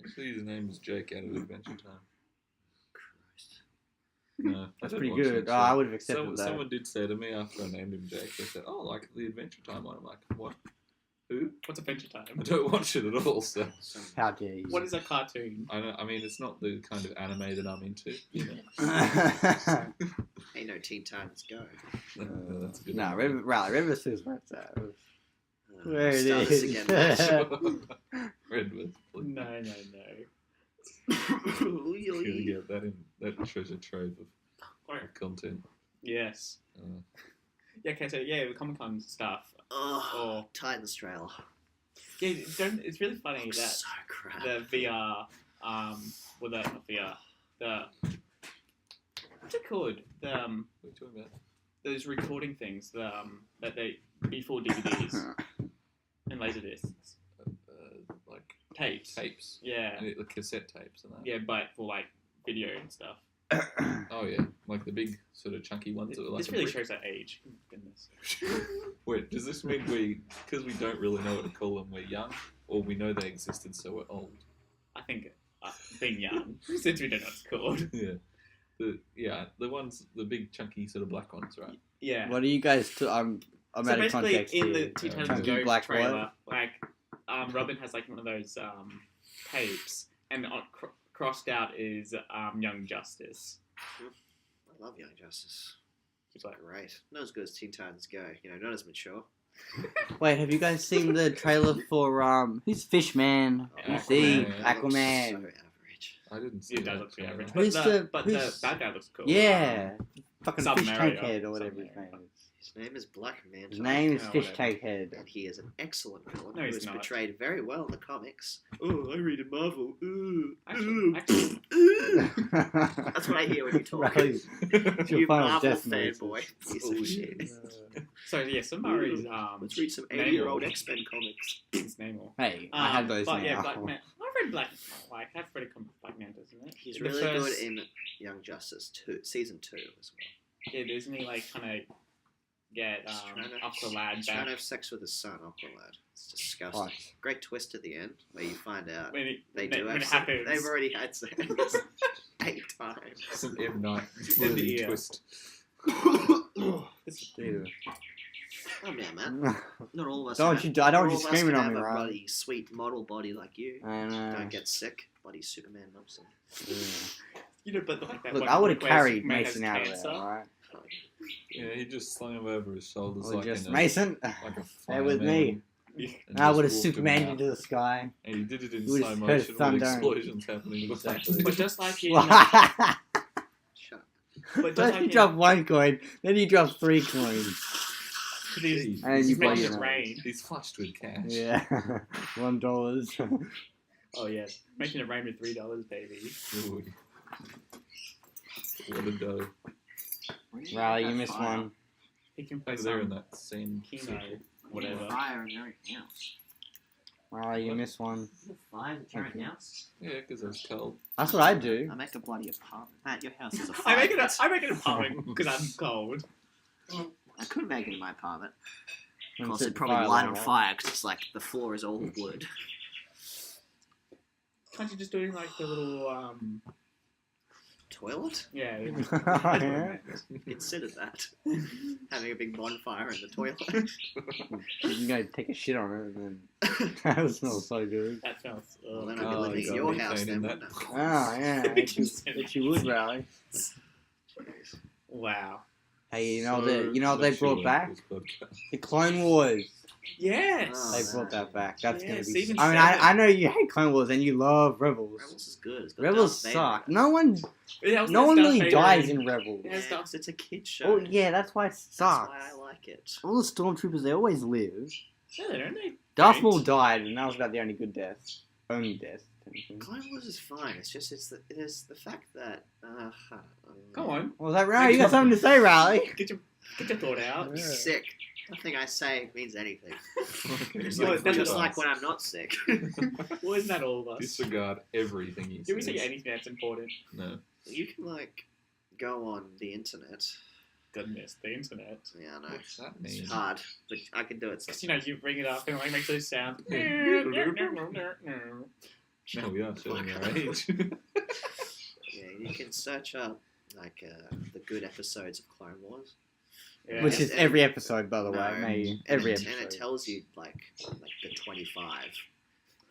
Speaker 4: Actually, his name is Jake out of Adventure Time.
Speaker 1: Christ.
Speaker 4: No,
Speaker 3: That's
Speaker 4: I
Speaker 3: pretty
Speaker 4: don't watch
Speaker 3: good.
Speaker 4: it,
Speaker 3: Oh, I would have accepted
Speaker 4: someone,
Speaker 3: that.
Speaker 4: someone did say to me after I named him Jake, they said, "Oh, like the Adventure Time one." I'm like, "What? Who?
Speaker 2: What's Adventure
Speaker 4: I
Speaker 2: Time?
Speaker 4: don't watch it at all." So
Speaker 1: Some
Speaker 3: How dare you?
Speaker 2: What is a cartoon?
Speaker 4: I mean, it's not the kind of anime that I'm into. You know,
Speaker 1: ain't no Teen Titans Go.
Speaker 4: that's a good.
Speaker 3: Nah,
Speaker 4: anime.
Speaker 3: River says what's that? There it
Speaker 1: start
Speaker 3: is.
Speaker 1: this again, Marshall.
Speaker 4: Redwood.
Speaker 2: No.
Speaker 4: Gonna get that in that treasure trove of content.
Speaker 2: Yes. Yeah. Okay. So yeah, the Comic Con stuff.
Speaker 1: Oh,
Speaker 2: Or
Speaker 1: Titans trailer.
Speaker 2: yeah, it's really funny that
Speaker 1: So crap.
Speaker 2: the VR, well, not VR, the what's it called? The
Speaker 4: What are you talking about?
Speaker 2: those recording things, that they before DVDs and laserdiscs,
Speaker 4: Like
Speaker 2: tapes.
Speaker 4: tapes.
Speaker 2: Yeah.
Speaker 4: And the cassette tapes and that.
Speaker 2: Yeah, but for like video and stuff.
Speaker 4: Oh yeah, like the big sort of chunky ones. That were like
Speaker 2: This
Speaker 4: a
Speaker 2: really
Speaker 4: brick.
Speaker 2: shows our age. Goodness.
Speaker 4: Wait, does this mean because we don't really know what to call them, we're young, or we know they existed, so we're old?
Speaker 2: I think being young, since we don't know what it's called.
Speaker 4: Yeah. The big chunky sort of black ones, right?
Speaker 2: Yeah.
Speaker 3: What are you guys? I'm
Speaker 2: So
Speaker 3: out of
Speaker 2: basically,
Speaker 3: context
Speaker 2: in
Speaker 3: here.
Speaker 2: the Titans
Speaker 3: Chunky
Speaker 2: Go
Speaker 3: black
Speaker 2: trailer, like Robin has like one of those tapes, and crossed out is Young Justice.
Speaker 1: I love Young Justice.
Speaker 2: It's like,
Speaker 1: Great. Not as good as Teen Titans Go. Not as mature.
Speaker 3: Wait, have you guys seen the trailer for who's Fishman?
Speaker 1: Oh,
Speaker 3: Who's the
Speaker 4: Aquaman.
Speaker 3: Aquaman?
Speaker 1: So average.
Speaker 4: I didn't see
Speaker 2: it
Speaker 4: that.
Speaker 2: does look pretty average,
Speaker 3: Who's
Speaker 2: but the
Speaker 3: who's-
Speaker 2: bad guy looks cool.
Speaker 3: Yeah, fucking Fish
Speaker 2: Submariner.
Speaker 3: Tankhead or whatever his name
Speaker 2: Submariner.
Speaker 3: is.
Speaker 1: His name is Black Manta.
Speaker 3: His name is
Speaker 2: Oh,
Speaker 3: Fish
Speaker 2: whatever.
Speaker 3: Tankhead.
Speaker 1: And he is an excellent villain
Speaker 2: No,
Speaker 1: who
Speaker 2: he's
Speaker 1: is
Speaker 2: not.
Speaker 1: portrayed very well in the comics. Oh, I read in Marvel. Ooh,
Speaker 2: Actually,
Speaker 1: ooh. That's what I hear when you talk.
Speaker 3: Right. It's your
Speaker 1: You
Speaker 3: final
Speaker 1: Marvel
Speaker 3: death notice.
Speaker 1: fanboy. Piece
Speaker 4: Oh,
Speaker 1: of shit.
Speaker 2: so yeah, Samari's
Speaker 1: Let's read some
Speaker 2: Namor.
Speaker 1: 80-year-old X-Men comics.
Speaker 2: It's Namor.
Speaker 3: Hey, I have those
Speaker 2: but
Speaker 3: now.
Speaker 2: yeah, Black Man. I've read I've read Black Manta, isn't it?
Speaker 1: He's
Speaker 2: The
Speaker 1: really
Speaker 2: first-
Speaker 1: good in Young Justice 2, Season 2 as well.
Speaker 2: Yeah, doesn't he like kind of get
Speaker 1: He's trying to-
Speaker 2: Aqualad
Speaker 1: He's trying
Speaker 2: back
Speaker 1: to have sex with his son, Aqualad. It's disgusting.
Speaker 3: What?
Speaker 1: Great twist at the end where you find out
Speaker 2: when
Speaker 1: they
Speaker 2: when
Speaker 1: do
Speaker 2: it
Speaker 1: have sex.
Speaker 2: happens.
Speaker 1: They've already had sex 8 times.
Speaker 4: Some M Night
Speaker 2: In the
Speaker 4: movie
Speaker 2: ear.
Speaker 4: twist.
Speaker 3: Dude.
Speaker 1: Oh yeah, man. Not all of us.
Speaker 3: Don't
Speaker 1: have-
Speaker 3: you- I don't
Speaker 1: not
Speaker 3: want you
Speaker 1: all of us
Speaker 3: screaming
Speaker 1: can
Speaker 3: on me,
Speaker 1: have a
Speaker 3: right?
Speaker 1: bloody sweet model body like you.
Speaker 3: I know.
Speaker 1: Don't get sick, bloody Superman Mumson.
Speaker 2: But like that
Speaker 3: Look,
Speaker 2: one
Speaker 3: I would have
Speaker 2: where
Speaker 3: carried
Speaker 2: Superman has
Speaker 3: Mason out of
Speaker 2: cancer.
Speaker 3: there, alright?
Speaker 4: Yeah, he just slung him over his shoulders
Speaker 3: Or
Speaker 4: like
Speaker 3: just
Speaker 4: in a,
Speaker 3: Mason,
Speaker 4: like a
Speaker 3: stay with
Speaker 4: fireman,
Speaker 3: me.
Speaker 4: and
Speaker 3: I
Speaker 4: just
Speaker 3: would have
Speaker 4: walked him
Speaker 3: Superman
Speaker 4: out.
Speaker 3: into the sky.
Speaker 4: And he did it in
Speaker 3: You would
Speaker 4: slow
Speaker 3: have heard
Speaker 4: motion with
Speaker 3: thunder.
Speaker 4: explosions happening.
Speaker 3: Exactly.
Speaker 2: But just like in,
Speaker 3: First
Speaker 1: Shut
Speaker 2: but just like
Speaker 3: you
Speaker 2: in,
Speaker 3: drop 1 coin, then you drop 3 coins.
Speaker 2: he's,
Speaker 3: And
Speaker 2: he's
Speaker 3: you
Speaker 2: making
Speaker 3: play
Speaker 2: it
Speaker 3: it.
Speaker 2: rain.
Speaker 4: He's flushed with cash.
Speaker 3: Yeah, $1.
Speaker 2: Oh yeah, making it rain with $3, baby.
Speaker 4: Ooh. What a dough.
Speaker 3: Riley, you missed one.
Speaker 2: He can play
Speaker 4: Over there in
Speaker 2: some
Speaker 4: that scene.
Speaker 2: Kino, whatever.
Speaker 5: Fire and everything else.
Speaker 3: Riley, you missed one.
Speaker 5: Fire the current house.
Speaker 4: Yeah, because it was cold.
Speaker 3: That's what I do.
Speaker 1: I make a bloody apartment. Matt, your house is a
Speaker 2: I
Speaker 1: fire.
Speaker 2: make it a apartment because I'm cold.
Speaker 1: I could make it in my apartment. Of
Speaker 3: And
Speaker 1: course,
Speaker 3: set
Speaker 1: it'd probably
Speaker 3: fire
Speaker 1: light
Speaker 3: alarm,
Speaker 1: on
Speaker 3: right?
Speaker 1: fire because it's like the floor is all wood.
Speaker 2: Can't you just do like the little
Speaker 1: Toilet?
Speaker 2: yeah?
Speaker 3: Yeah.
Speaker 1: Considered that. Having a big bonfire in the toilet.
Speaker 3: You can go take a shit on it, and then that smells so good.
Speaker 2: That smells.
Speaker 1: Well, then I'd be
Speaker 3: Oh,
Speaker 1: living
Speaker 3: you
Speaker 1: in
Speaker 3: got
Speaker 1: your
Speaker 4: methane
Speaker 1: house
Speaker 4: in
Speaker 1: then,
Speaker 4: that.
Speaker 1: wouldn't I?
Speaker 3: Oh yeah, if you would, Riley.
Speaker 2: Wow.
Speaker 3: Hey, you know what they brought
Speaker 4: Sure,
Speaker 3: back?
Speaker 4: this podcast.
Speaker 3: The Clone Wars.
Speaker 2: Yes.
Speaker 1: Oh,
Speaker 3: They brought that back. That's
Speaker 2: Yeah,
Speaker 3: gonna be.
Speaker 2: season
Speaker 3: I mean,
Speaker 2: 7.
Speaker 3: I know you hate Clone Wars and you love Rebels.
Speaker 1: Rebels is good. It's got
Speaker 3: Rebels
Speaker 1: Darth
Speaker 3: suck.
Speaker 1: Vader.
Speaker 3: No one
Speaker 2: Yeah,
Speaker 3: no one really dies in Rebels.
Speaker 2: Yeah,
Speaker 1: Yeah,
Speaker 2: Darth-
Speaker 1: 'cause it's a kid show.
Speaker 3: Oh yeah, that's why it
Speaker 1: That's
Speaker 3: sucks.
Speaker 1: why I like it.
Speaker 3: All the stormtroopers, they always live.
Speaker 2: No, they don't. They
Speaker 3: Darth
Speaker 2: don't.
Speaker 3: Maul died, and that was about the only good death. Only death. technically.
Speaker 1: Clone Wars is fine. It's just it is the fact that
Speaker 2: Come on,
Speaker 3: What was that, Riley? You got something to say, Riley?
Speaker 2: get your thought out.
Speaker 3: Yeah.
Speaker 1: Sick. Nothing I say means anything. It's
Speaker 2: Well,
Speaker 1: like,
Speaker 2: that's
Speaker 1: just
Speaker 2: what-
Speaker 1: like when I'm not sick.
Speaker 2: Well, isn't that all of us?
Speaker 4: Disregard everything he
Speaker 2: Do we
Speaker 4: says.
Speaker 2: say anything that's important?
Speaker 4: No.
Speaker 1: You can like go on the internet.
Speaker 2: Goodness, the internet.
Speaker 1: Yeah, I know.
Speaker 4: What's that mean?
Speaker 1: It's hard, but I can do it.
Speaker 2: Because, you know, you bring it up and it like makes those sounds.
Speaker 4: Now we are showing our age.
Speaker 1: Yeah, you can search up like the good episodes of Clone Wars.
Speaker 2: Yeah.
Speaker 3: Which is
Speaker 1: And-
Speaker 3: every episode, by the way.
Speaker 1: No.
Speaker 3: Maybe
Speaker 1: And
Speaker 3: every
Speaker 1: it, and it
Speaker 3: episode.
Speaker 1: tells you like the 25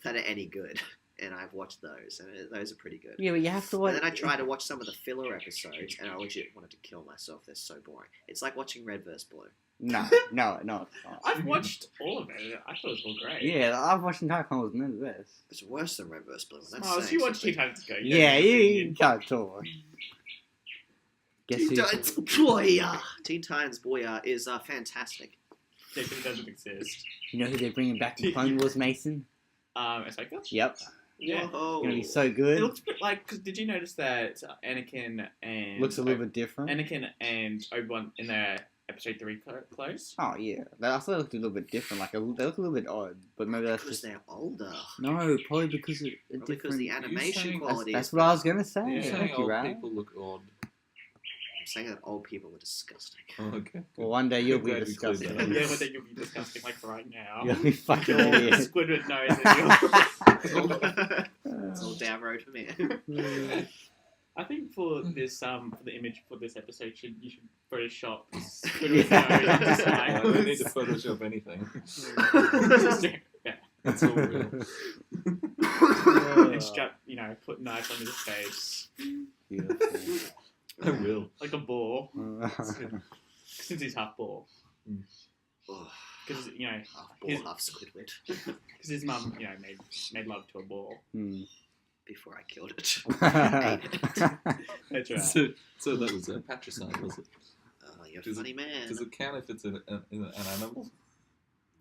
Speaker 1: that are any good, and I've watched those, and those are pretty good.
Speaker 3: Yeah, but you have to watch.
Speaker 1: And then I tried to watch some of the filler episodes, and I legit wanted to kill myself. They're so boring. It's like watching Red vs. Blue.
Speaker 3: No. It's not.
Speaker 2: I've watched all of it. I thought it was all great.
Speaker 3: Yeah, I've watched entire Clone Wars, and they're the best.
Speaker 1: It's worse than Red vs. Blue. That's
Speaker 2: Miles,
Speaker 1: saying
Speaker 2: you watched Teen
Speaker 1: something.
Speaker 2: Titans Go.
Speaker 3: Yeah, you can't talk. Guess
Speaker 1: Teen
Speaker 3: who?
Speaker 1: Titans Boya. Teen Titans Boya is fantastic.
Speaker 2: Yeah, 'cause it doesn't exist.
Speaker 3: You know who they're bringing back in Clone Wars, Mason?
Speaker 2: Ahsoka?
Speaker 3: Yep.
Speaker 2: Yeah.
Speaker 1: Whoa.
Speaker 3: Gonna be so
Speaker 2: It
Speaker 3: good.
Speaker 2: looks a bit like, because did you notice that Anakin and
Speaker 3: Looks a little bit different.
Speaker 2: Anakin and Obi-Wan in their episode 3 close.
Speaker 3: Oh yeah, I thought they looked a little bit different. Like they look a little bit odd, but maybe that's
Speaker 1: Because
Speaker 3: just
Speaker 1: they're older.
Speaker 3: no, probably because of a
Speaker 1: Or because the
Speaker 3: different.
Speaker 1: animation
Speaker 4: saying-
Speaker 1: quality
Speaker 3: That's
Speaker 1: is
Speaker 3: what I was
Speaker 1: better.
Speaker 3: gonna say.
Speaker 4: You're saying
Speaker 3: Thank you,
Speaker 4: old
Speaker 3: right?
Speaker 4: people look odd.
Speaker 1: I'm saying that old people are disgusting.
Speaker 4: Oh, okay.
Speaker 3: Well, one day you'll be
Speaker 4: Glad we cleared
Speaker 3: disgusting.
Speaker 4: that up.
Speaker 2: Yeah, one day you'll be disgusting like right now.
Speaker 3: You'll be fucking
Speaker 2: Your
Speaker 3: idiot.
Speaker 2: Squidward knows that
Speaker 1: It's all down road for me.
Speaker 2: I think for this for the image for this episode, you should Photoshop
Speaker 3: Yeah.
Speaker 2: Squidward's
Speaker 4: I
Speaker 2: nose
Speaker 4: don't
Speaker 2: into
Speaker 4: need to Photoshop anything.
Speaker 2: slime. Yeah.
Speaker 4: It's all real.
Speaker 2: And strap, put knives on his face
Speaker 3: Beautiful.
Speaker 4: I will.
Speaker 2: like a ball, since he's half ball.
Speaker 1: Oh,
Speaker 2: Because
Speaker 1: half ball,
Speaker 2: his-
Speaker 1: half Squidward.
Speaker 2: because his mum, made love to a ball.
Speaker 3: Hmm.
Speaker 1: Before I killed it.
Speaker 2: That's right.
Speaker 4: So that was patricide, was it?
Speaker 1: Oh, you're a
Speaker 4: Does it-
Speaker 1: funny man.
Speaker 4: Does it count if it's an animal?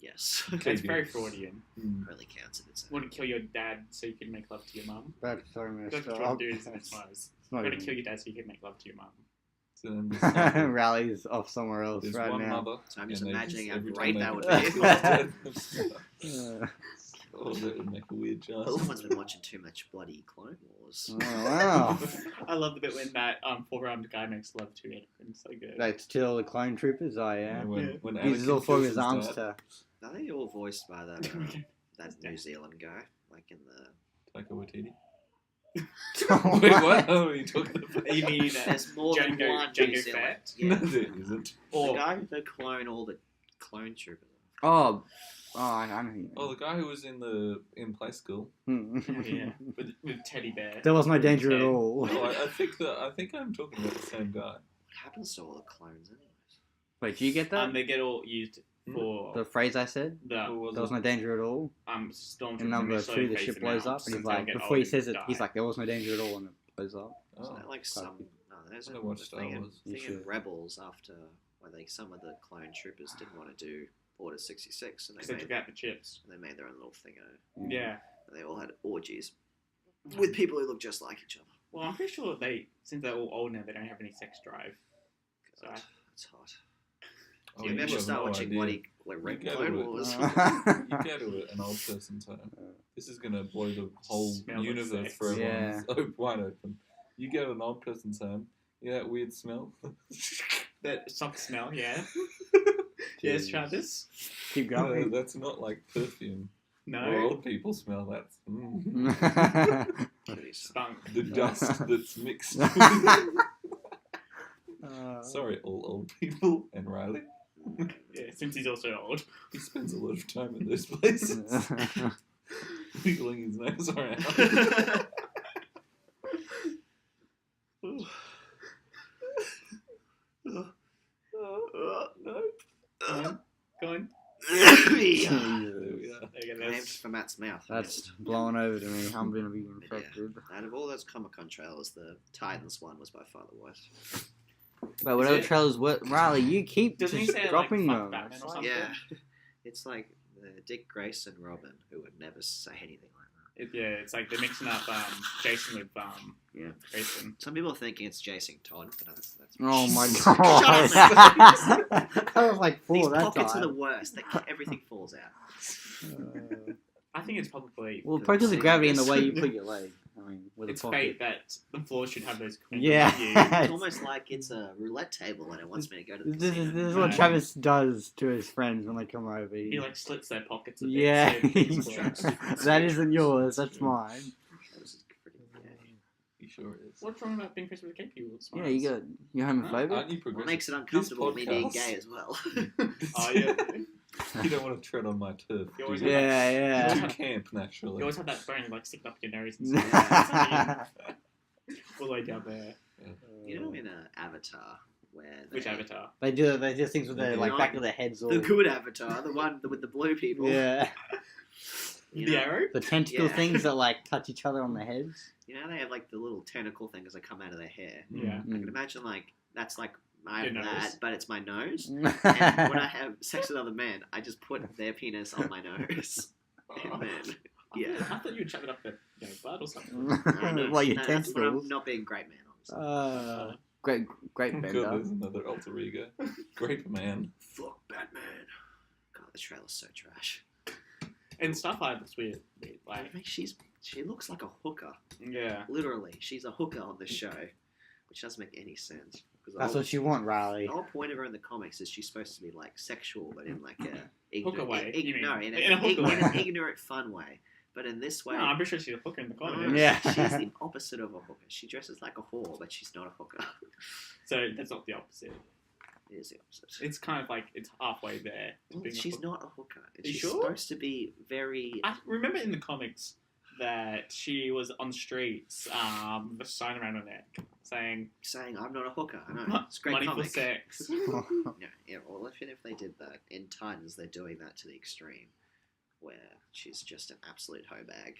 Speaker 1: Yes.
Speaker 2: It's very Freudian.
Speaker 1: Really counts if it's
Speaker 2: You want to kill your dad so you can make love to your mum?
Speaker 3: That's so messed
Speaker 2: That's what you
Speaker 3: up.
Speaker 2: want to do in
Speaker 3: It's
Speaker 2: Smiles.
Speaker 3: not
Speaker 2: You want
Speaker 3: even-
Speaker 2: to kill your dad so you can make love to your mum.
Speaker 4: So then there's
Speaker 3: Rally's off somewhere else
Speaker 4: there's
Speaker 3: right
Speaker 4: one
Speaker 3: now.
Speaker 4: mother.
Speaker 1: So I'm just
Speaker 4: and they
Speaker 1: imagining how
Speaker 4: every
Speaker 1: great
Speaker 4: time
Speaker 1: that would
Speaker 4: they-
Speaker 1: be.
Speaker 4: Oh, that would make a weird
Speaker 1: Well,
Speaker 4: giant.
Speaker 1: someone's been watching too much bloody Clone Wars.
Speaker 3: Oh, wow.
Speaker 2: I love the bit when that four-armed guy makes love to it. It's so good.
Speaker 3: That's still the clone troopers, oh yeah.
Speaker 4: When
Speaker 3: He uses all
Speaker 4: Anakin
Speaker 3: four of
Speaker 4: kills
Speaker 3: his arms
Speaker 4: dad,
Speaker 3: to...
Speaker 1: I think they're all voiced by that New Zealand guy, like in the.
Speaker 4: Taika Waititi. Wait, what? Oh, are you talking about?
Speaker 2: You mean
Speaker 1: There's more than
Speaker 2: Django-
Speaker 1: one
Speaker 2: Django
Speaker 1: New Zealand.
Speaker 2: Fett?
Speaker 4: No,
Speaker 1: Yeah.
Speaker 4: there isn't.
Speaker 1: The
Speaker 2: or
Speaker 1: guy who clone all the clone troopers.
Speaker 3: Oh, I know who you mean.
Speaker 4: Oh, the guy who was in Play School.
Speaker 2: yeah, with Teddy Bear.
Speaker 3: There was no danger at
Speaker 2: Ted.
Speaker 3: all.
Speaker 4: Oh, I think I'm talking about the same guy.
Speaker 1: What happens to all the clones, anyways?
Speaker 3: Wait, do you get that?
Speaker 2: They get all used for
Speaker 3: The phrase I said?
Speaker 4: Who
Speaker 2: the
Speaker 4: was
Speaker 3: There was
Speaker 4: it?
Speaker 3: no danger at all.
Speaker 2: stormtroopers.
Speaker 3: In number
Speaker 2: and they slowly
Speaker 3: 2, the
Speaker 2: phase
Speaker 3: ship
Speaker 2: them
Speaker 3: blows
Speaker 2: out
Speaker 3: up, and he's
Speaker 2: until
Speaker 3: like,
Speaker 2: they get
Speaker 3: before he
Speaker 2: old
Speaker 3: says
Speaker 2: and
Speaker 3: it, he's
Speaker 2: die.
Speaker 3: like, there was no danger at all, and it blows up.
Speaker 4: Oh,
Speaker 1: Isn't that like some? No, there's
Speaker 4: I
Speaker 1: a
Speaker 4: watched Star
Speaker 1: thing,
Speaker 4: Wars.
Speaker 3: You
Speaker 1: thing in
Speaker 3: should.
Speaker 1: Rebels after where some of the clone troopers didn't want to do Order 66, and
Speaker 2: 'Cause
Speaker 1: they
Speaker 2: they took out the chips.
Speaker 1: made their own little thing.
Speaker 2: Yeah.
Speaker 1: And they all had orgies with people who look just like each other.
Speaker 2: Well, I'm pretty sure since they're all old now, they don't have any sex drive. So
Speaker 1: God, it's hot.
Speaker 4: Oh,
Speaker 1: you maybe
Speaker 4: have
Speaker 1: should start
Speaker 4: no
Speaker 1: watching
Speaker 4: idea.
Speaker 1: bloody like
Speaker 4: You go
Speaker 1: Clone
Speaker 4: to it.
Speaker 1: Wars.
Speaker 4: You go to an old person's home. This is going to blow the whole
Speaker 2: Smell of
Speaker 4: universe
Speaker 2: sex.
Speaker 4: for everyone.
Speaker 3: Yeah.
Speaker 4: So wide open. You go to an old person's home. You know that weird smell?
Speaker 2: that soft smell, yeah. Yes, Travis.
Speaker 3: Keep
Speaker 4: No,
Speaker 3: going.
Speaker 4: that's not like perfume. Or
Speaker 2: No.
Speaker 4: old people smell. That's
Speaker 1: Pretty
Speaker 2: Spunk.
Speaker 4: the dust that's mixed.
Speaker 3: Uh,
Speaker 4: Sorry, all old people and Reilly.
Speaker 2: Yeah, since he's also old.
Speaker 4: He spends a lot of time in those places, wiggling his nose around.
Speaker 2: Go on. Go on.
Speaker 4: There we are.
Speaker 2: There you go.
Speaker 1: Named
Speaker 2: That's,
Speaker 1: for Matt's mouth.
Speaker 3: That's blowing over to me. I'm going to be infected.
Speaker 1: Out of all those Comic-Con trailers, the Titans one was by far the worst.
Speaker 3: But whatever
Speaker 2: it?
Speaker 3: trailers, Riley, you keep
Speaker 2: Doesn't he
Speaker 3: just
Speaker 2: say,
Speaker 3: dropping
Speaker 2: like,
Speaker 3: them.
Speaker 2: fuck Batman or something?
Speaker 1: Yeah, it's like Dick Grayson Robin, who would never say anything like that.
Speaker 2: it's like they're mixing up Jason with
Speaker 1: Yeah.
Speaker 2: Grayson.
Speaker 1: Some people are thinking it's Jason Todd, but that's
Speaker 3: Oh my
Speaker 1: Shut
Speaker 3: god.
Speaker 1: up,
Speaker 3: I was like
Speaker 1: These
Speaker 3: 4 that
Speaker 1: pockets
Speaker 3: time.
Speaker 1: are the worst. Everything falls out.
Speaker 2: I think it's probably
Speaker 3: Well, because of gravity and the way you put your leg. I mean, with
Speaker 2: it's
Speaker 3: a pocket.
Speaker 2: fate that the floor should have those.
Speaker 3: Yeah.
Speaker 1: It's almost like it's a roulette table and it wants me to go to the
Speaker 3: This
Speaker 1: casino.
Speaker 3: is what Travis does to his friends when they come over.
Speaker 2: He like slits their pockets. A bit,
Speaker 3: Yeah.
Speaker 2: so it's straps.
Speaker 3: That isn't yours, that's mine.
Speaker 1: That was pretty gay.
Speaker 4: He sure is.
Speaker 2: What's wrong about being friends with a gay people?
Speaker 3: Yeah, you're homophobic?
Speaker 4: Aren't you
Speaker 1: What
Speaker 4: progressive?
Speaker 1: makes it uncomfortable me being
Speaker 4: podcast-
Speaker 1: gay as well?
Speaker 2: Oh yeah.
Speaker 4: You don't want to tread on my turf.
Speaker 2: You always
Speaker 4: do you?
Speaker 2: have
Speaker 3: Yeah,
Speaker 4: You
Speaker 3: yeah.
Speaker 4: camp naturally.
Speaker 2: You always have that bone like sticking up your nose and stuff. All the way down there.
Speaker 1: You know, in Avatar, where
Speaker 2: Which Avatar?
Speaker 3: They do things with their like back of their heads all.
Speaker 1: the good Avatar, the one with the blue people.
Speaker 3: Yeah.
Speaker 1: You
Speaker 2: The
Speaker 1: know,
Speaker 2: arrow?
Speaker 3: The tentacle
Speaker 1: Yeah.
Speaker 3: things that like touch each other on the heads.
Speaker 1: You know, they have like the little tentacle things that come out of their hair.
Speaker 2: Yeah.
Speaker 1: I can imagine like that's like I have
Speaker 2: Your
Speaker 1: that,
Speaker 2: nose.
Speaker 1: but it's my nose. And when I have sex with other men, I just put their penis on my nose. And then, yeah.
Speaker 2: I thought you would chop it up at blood or something.
Speaker 1: I don't know.
Speaker 3: Like your
Speaker 1: No, that's when I'm
Speaker 3: testicles.
Speaker 1: not being a great man, obviously.
Speaker 3: great
Speaker 4: God,
Speaker 3: bender.
Speaker 4: there's another alter ego. Grape man.
Speaker 1: Fuck Batman. God, the trailer's so trash.
Speaker 2: And Starfire looks weird.
Speaker 1: I
Speaker 2: Like,
Speaker 1: think she looks like a hooker.
Speaker 2: yeah.
Speaker 1: Literally, she's a hooker on the show, which doesn't make any sense. Because
Speaker 3: That's what you want, Reilly.
Speaker 1: the whole point of her in the comics is she's supposed to be like sexual, but in like a
Speaker 2: Hooker way, you mean?
Speaker 1: no, in
Speaker 2: In a hooker way.
Speaker 1: an ignorant, fun way. But in this way,
Speaker 2: No, I'm pretty sure she's a hooker in the comics.
Speaker 3: Yeah.
Speaker 1: she's the opposite of a hooker. She dresses like a whore, but she's not a hooker.
Speaker 2: So that's not the opposite.
Speaker 1: It is the opposite.
Speaker 2: It's kind of like it's halfway there. To
Speaker 1: Well,
Speaker 2: being a
Speaker 1: she's
Speaker 2: hooker.
Speaker 1: not a hooker.
Speaker 2: you
Speaker 1: She's
Speaker 2: sure?
Speaker 1: supposed to be very.
Speaker 2: I remember in the comics that she was on the streets with a sign around her neck saying
Speaker 1: saying I'm not a hooker. I know it's a great
Speaker 2: money
Speaker 1: comic.
Speaker 2: for sex.
Speaker 1: Yeah. Well, if they did that in Titans, they're doing that to the extreme, where she's just an absolute hoe bag,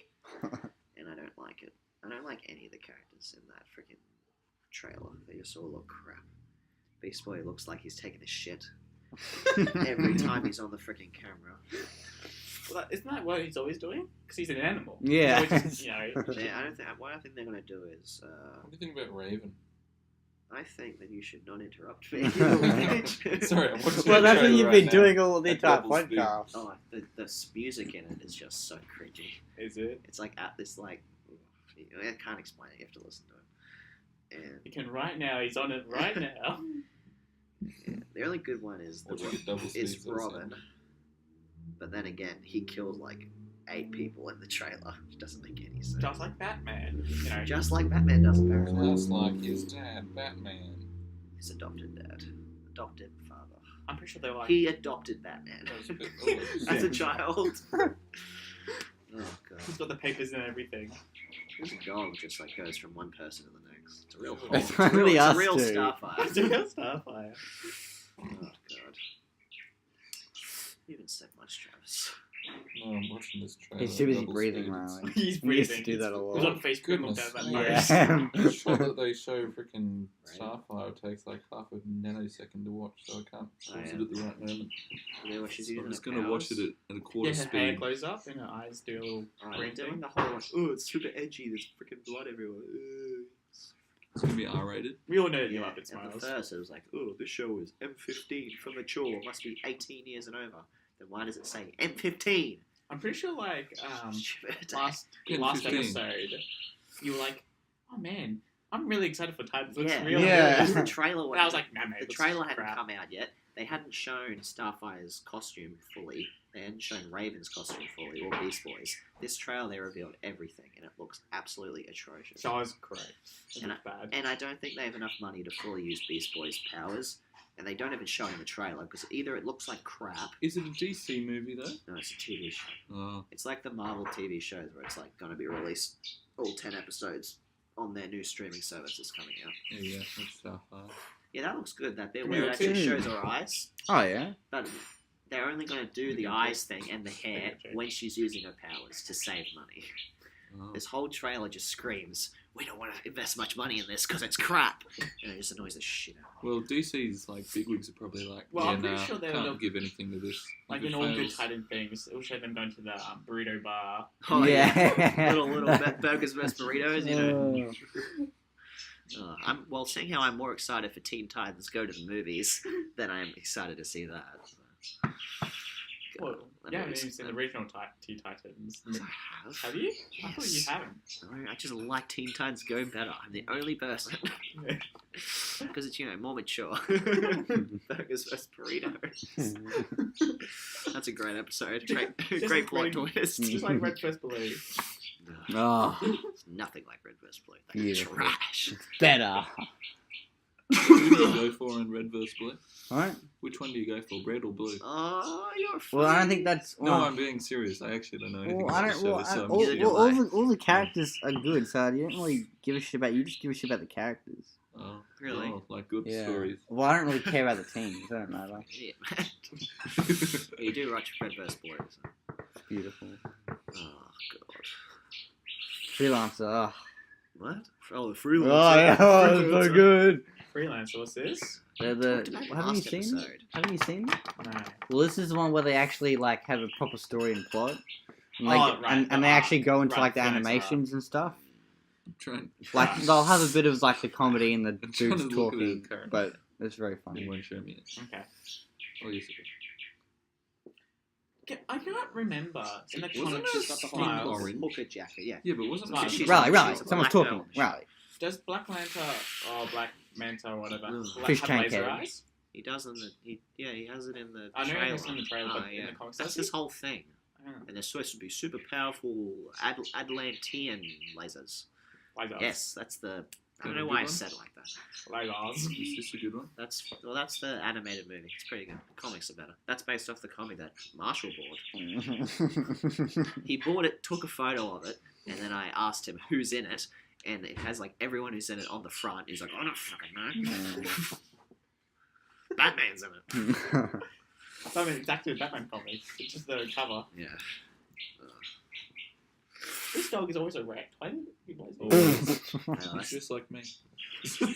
Speaker 1: and I don't like it. I don't like any of the characters in that freaking trailer. They just all look crap. Beast Boy looks like he's taking a shit every time he's on the freaking camera.
Speaker 2: Well, isn't that what he's always doing? Because he's an animal.
Speaker 3: Yeah.
Speaker 2: He's always just, you know,
Speaker 1: I don't think. What I think they're gonna do is.
Speaker 4: What do you think about Raven?
Speaker 1: I think that you should not interrupt me.
Speaker 4: Sorry, I'm watching
Speaker 3: Well,
Speaker 4: a
Speaker 3: that's what
Speaker 4: trailer
Speaker 3: you've
Speaker 4: right
Speaker 3: been
Speaker 4: now.
Speaker 3: doing all the
Speaker 4: A
Speaker 3: entire
Speaker 4: double speed.
Speaker 3: podcast.
Speaker 1: Oh, the music in it is just so cringy.
Speaker 2: is it?
Speaker 1: It's like at this like. I can't explain it. You have to listen to it. And
Speaker 2: You can right now. He's on it right now.
Speaker 1: yeah, the only good one is
Speaker 4: Watching it double speed.
Speaker 1: is Robin. But then again, he kills like 8 people in the trailer, which doesn't make any sense.
Speaker 2: Just like Batman. You know,
Speaker 1: Just like Batman does apparently.
Speaker 4: Just like his dad, Batman.
Speaker 1: His adopted dad, adopted father.
Speaker 2: I'm pretty sure they're like.
Speaker 1: He adopted Batman
Speaker 4: That was a bit odd.
Speaker 1: as a child. Oh god,
Speaker 2: He's got the papers and everything.
Speaker 1: this dog just like goes from one person to the next. It's a real.
Speaker 4: It's
Speaker 3: only
Speaker 1: it's
Speaker 3: us
Speaker 1: a real
Speaker 3: two.
Speaker 1: Starfire.
Speaker 2: Starfire.
Speaker 1: Oh god. You haven't said much, Travis.
Speaker 4: No, I'm watching this trailer.
Speaker 3: He's too busy
Speaker 4: double
Speaker 3: breathing,
Speaker 4: speed.
Speaker 3: Reilly.
Speaker 2: He's
Speaker 3: He used
Speaker 2: breathing.
Speaker 3: to do that a
Speaker 2: He was
Speaker 3: lot.
Speaker 2: on Facebook and looked at that.
Speaker 4: Goodness.
Speaker 3: Yeah.
Speaker 4: The shot that they show freaking
Speaker 1: Right.
Speaker 4: Starfire takes like half a nanosecond to watch, so I can't
Speaker 1: Oh,
Speaker 4: pause
Speaker 1: yeah.
Speaker 4: it at the right moment.
Speaker 1: Yeah, well, she's
Speaker 4: So I'm
Speaker 1: using
Speaker 4: just
Speaker 1: her
Speaker 4: going to watch
Speaker 1: powers.
Speaker 4: it at a quarter
Speaker 2: Yeah, her hair
Speaker 4: speed.
Speaker 2: glows up and her eyes do a little
Speaker 1: Alright,
Speaker 2: green
Speaker 1: they're doing
Speaker 2: thing.
Speaker 1: the whole like, oh, it's super edgy. There's freaking blood everywhere.
Speaker 4: It's going to be R-rated.
Speaker 2: We all know you
Speaker 1: Yeah,
Speaker 2: love it,
Speaker 1: at
Speaker 2: Smiles.
Speaker 1: first it was like, oh, this show is M15 for mature. Must be 18 years and over. Then why does it say M15?
Speaker 2: I'm pretty sure, like,
Speaker 1: Stupid.
Speaker 2: last
Speaker 4: M15.
Speaker 2: episode, you were like, oh man, I'm really excited for Titans. Looks
Speaker 1: Yeah,
Speaker 2: real
Speaker 3: Yeah.
Speaker 1: Because
Speaker 2: good.
Speaker 1: the trailer.
Speaker 2: And I was like, nah, mate,
Speaker 1: the
Speaker 2: looks
Speaker 1: trailer hadn't
Speaker 2: crap.
Speaker 1: come out yet. They hadn't shown Starfire's costume fully. They hadn't shown Raven's costume fully, or Beast Boy's. This trailer, they revealed everything, and it looks absolutely atrocious.
Speaker 2: So I was correct. It
Speaker 1: And
Speaker 2: looks bad.
Speaker 1: And I don't think they have enough money to fully use Beast Boy's powers. And they don't even show it in the trailer, because either it looks like crap.
Speaker 4: Is it a DC movie, though?
Speaker 1: No, it's a TV show.
Speaker 4: Oh,
Speaker 1: It's like the Marvel TV shows, where it's like going to be released all 10 episodes on their new streaming service that's coming out.
Speaker 4: yeah, that's Starfire.
Speaker 1: Yeah, that looks good. That bit
Speaker 2: Yeah,
Speaker 1: where it
Speaker 2: it's
Speaker 1: actually
Speaker 3: good.
Speaker 1: shows her eyes.
Speaker 3: Oh, yeah?
Speaker 1: But they're only going to do the eyes thing and the hair when she's using her powers to save money.
Speaker 4: Oh.
Speaker 1: This whole trailer just screams, we don't want to invest much money in this because it's crap. And it just annoys the shit out of me.
Speaker 4: Well, DC's like bigwigs are probably like,
Speaker 2: Well,
Speaker 4: yeah,
Speaker 2: I'm pretty
Speaker 4: nah,
Speaker 2: sure they're
Speaker 4: can't
Speaker 2: not-
Speaker 4: give anything to this.
Speaker 2: Like
Speaker 4: If
Speaker 2: in
Speaker 4: it
Speaker 2: all good
Speaker 4: fails-
Speaker 2: Titan things, it will show them going to the burrito bar.
Speaker 1: Oh,
Speaker 3: Yeah.
Speaker 1: little burgers versus burritos, you know.
Speaker 3: Oh.
Speaker 1: Seeing how I'm more excited for Teen Titans Go to the movies than I am excited to see that. So.
Speaker 2: Well,
Speaker 1: that
Speaker 2: you haven't
Speaker 1: movie's-
Speaker 2: even seen the original Teen Titans.
Speaker 1: Yes, I have.
Speaker 2: Have you? I thought you
Speaker 1: Yes.
Speaker 2: haven't.
Speaker 1: No, I just like Teen Titans Go better. I'm the only person. Because it's, more mature. Burgers versus burritos. That's a great episode. Great
Speaker 2: like
Speaker 1: plot
Speaker 2: Red-
Speaker 1: twist.
Speaker 2: Just like Red First Blue.
Speaker 3: Oh,
Speaker 1: It's nothing like Red vs. Blue. They're
Speaker 3: Beautiful.
Speaker 1: trash.
Speaker 3: better.
Speaker 4: Who do you go for in red versus blue?
Speaker 3: Right?
Speaker 4: Which one do you go for, red or blue?
Speaker 1: Oh, you're
Speaker 3: Well, I don't
Speaker 1: funny.
Speaker 3: think that's...
Speaker 4: No,
Speaker 3: well,
Speaker 4: I'm being serious. I actually don't know anything
Speaker 3: Well, I
Speaker 4: about
Speaker 3: don't.
Speaker 4: the show,
Speaker 3: Well,
Speaker 4: so I'm
Speaker 3: all,
Speaker 1: Neither do
Speaker 3: all,
Speaker 1: I.
Speaker 3: all the characters are good, so you don't really give a shit about. You just give a shit about the characters.
Speaker 4: Oh,
Speaker 1: Really?
Speaker 4: oh, like good
Speaker 3: Yeah.
Speaker 4: stories.
Speaker 3: Well, I don't really care about the teams. It don't matter.
Speaker 1: Yeah, man. You do watch Red vs. Blue. So.
Speaker 3: It's beautiful.
Speaker 1: Oh, God.
Speaker 3: Freelancer. Oh,
Speaker 1: What? Oh, the
Speaker 3: oh
Speaker 1: freelancer.
Speaker 3: yeah, oh, it's so
Speaker 1: Freelancer.
Speaker 3: good.
Speaker 2: Freelancer, what's this?
Speaker 3: They're
Speaker 1: Talked about it
Speaker 3: haven't you
Speaker 1: last
Speaker 3: seen?
Speaker 1: episode.
Speaker 3: Haven't you seen?
Speaker 2: No.
Speaker 3: Well, this is the one where they actually like have a proper story and plot, and,
Speaker 2: Oh,
Speaker 3: like,
Speaker 2: right,
Speaker 3: and they
Speaker 2: the
Speaker 3: actually go into
Speaker 2: right,
Speaker 3: like the
Speaker 2: freelancer.
Speaker 3: animations and stuff.
Speaker 4: I'm trying.
Speaker 3: Like they'll have a bit of like the comedy and the
Speaker 4: I'm trying
Speaker 3: dudes
Speaker 4: to look at
Speaker 3: talking,
Speaker 4: it currently.
Speaker 3: but it's very funny.
Speaker 4: You won't show me it.
Speaker 2: Okay.
Speaker 4: Oh, yes, it
Speaker 2: I can't remember. In the
Speaker 4: Wasn't
Speaker 2: comics,
Speaker 4: it
Speaker 2: she's got the
Speaker 4: skin
Speaker 2: whole
Speaker 4: orange?
Speaker 1: hooker jacket, yeah.
Speaker 4: Yeah, but wasn't
Speaker 2: Right.
Speaker 4: it?
Speaker 1: She's-
Speaker 3: Riley,
Speaker 1: she's a
Speaker 3: someone's
Speaker 1: black
Speaker 3: talking.
Speaker 1: belt.
Speaker 3: Riley.
Speaker 2: Does Black Manta or Black Manta or whatever
Speaker 3: Fish
Speaker 2: have
Speaker 3: tank
Speaker 2: laser
Speaker 3: carriage.
Speaker 2: eyes?
Speaker 1: He does in the he has it in the
Speaker 2: I know
Speaker 1: trailer.
Speaker 2: it's in the trailer, but in the comics,
Speaker 1: That's
Speaker 2: does
Speaker 1: his
Speaker 2: he?
Speaker 1: whole thing.
Speaker 2: Oh,
Speaker 1: And they're supposed to be super powerful Atlantean lasers.
Speaker 2: lasers.
Speaker 1: Yes, that's the. I don't
Speaker 4: Good
Speaker 1: know why I
Speaker 4: one.
Speaker 1: said it like that.
Speaker 2: Lasers.
Speaker 4: Is this a good one?
Speaker 1: That's the animated movie. It's pretty good. The comics are better. That's based off the comic that Marshall bought. He bought it, took a photo of it, and then I asked him who's in it, and it has like everyone who's in it on the front. He's like, I don't fucking know. Batman's in it.
Speaker 2: I mean, exactly the Batman comics. It's just the cover.
Speaker 1: Yeah.
Speaker 2: This dog is always erect. Why did he blaze
Speaker 4: Oh,
Speaker 2: it?
Speaker 4: it's just like me.
Speaker 1: We're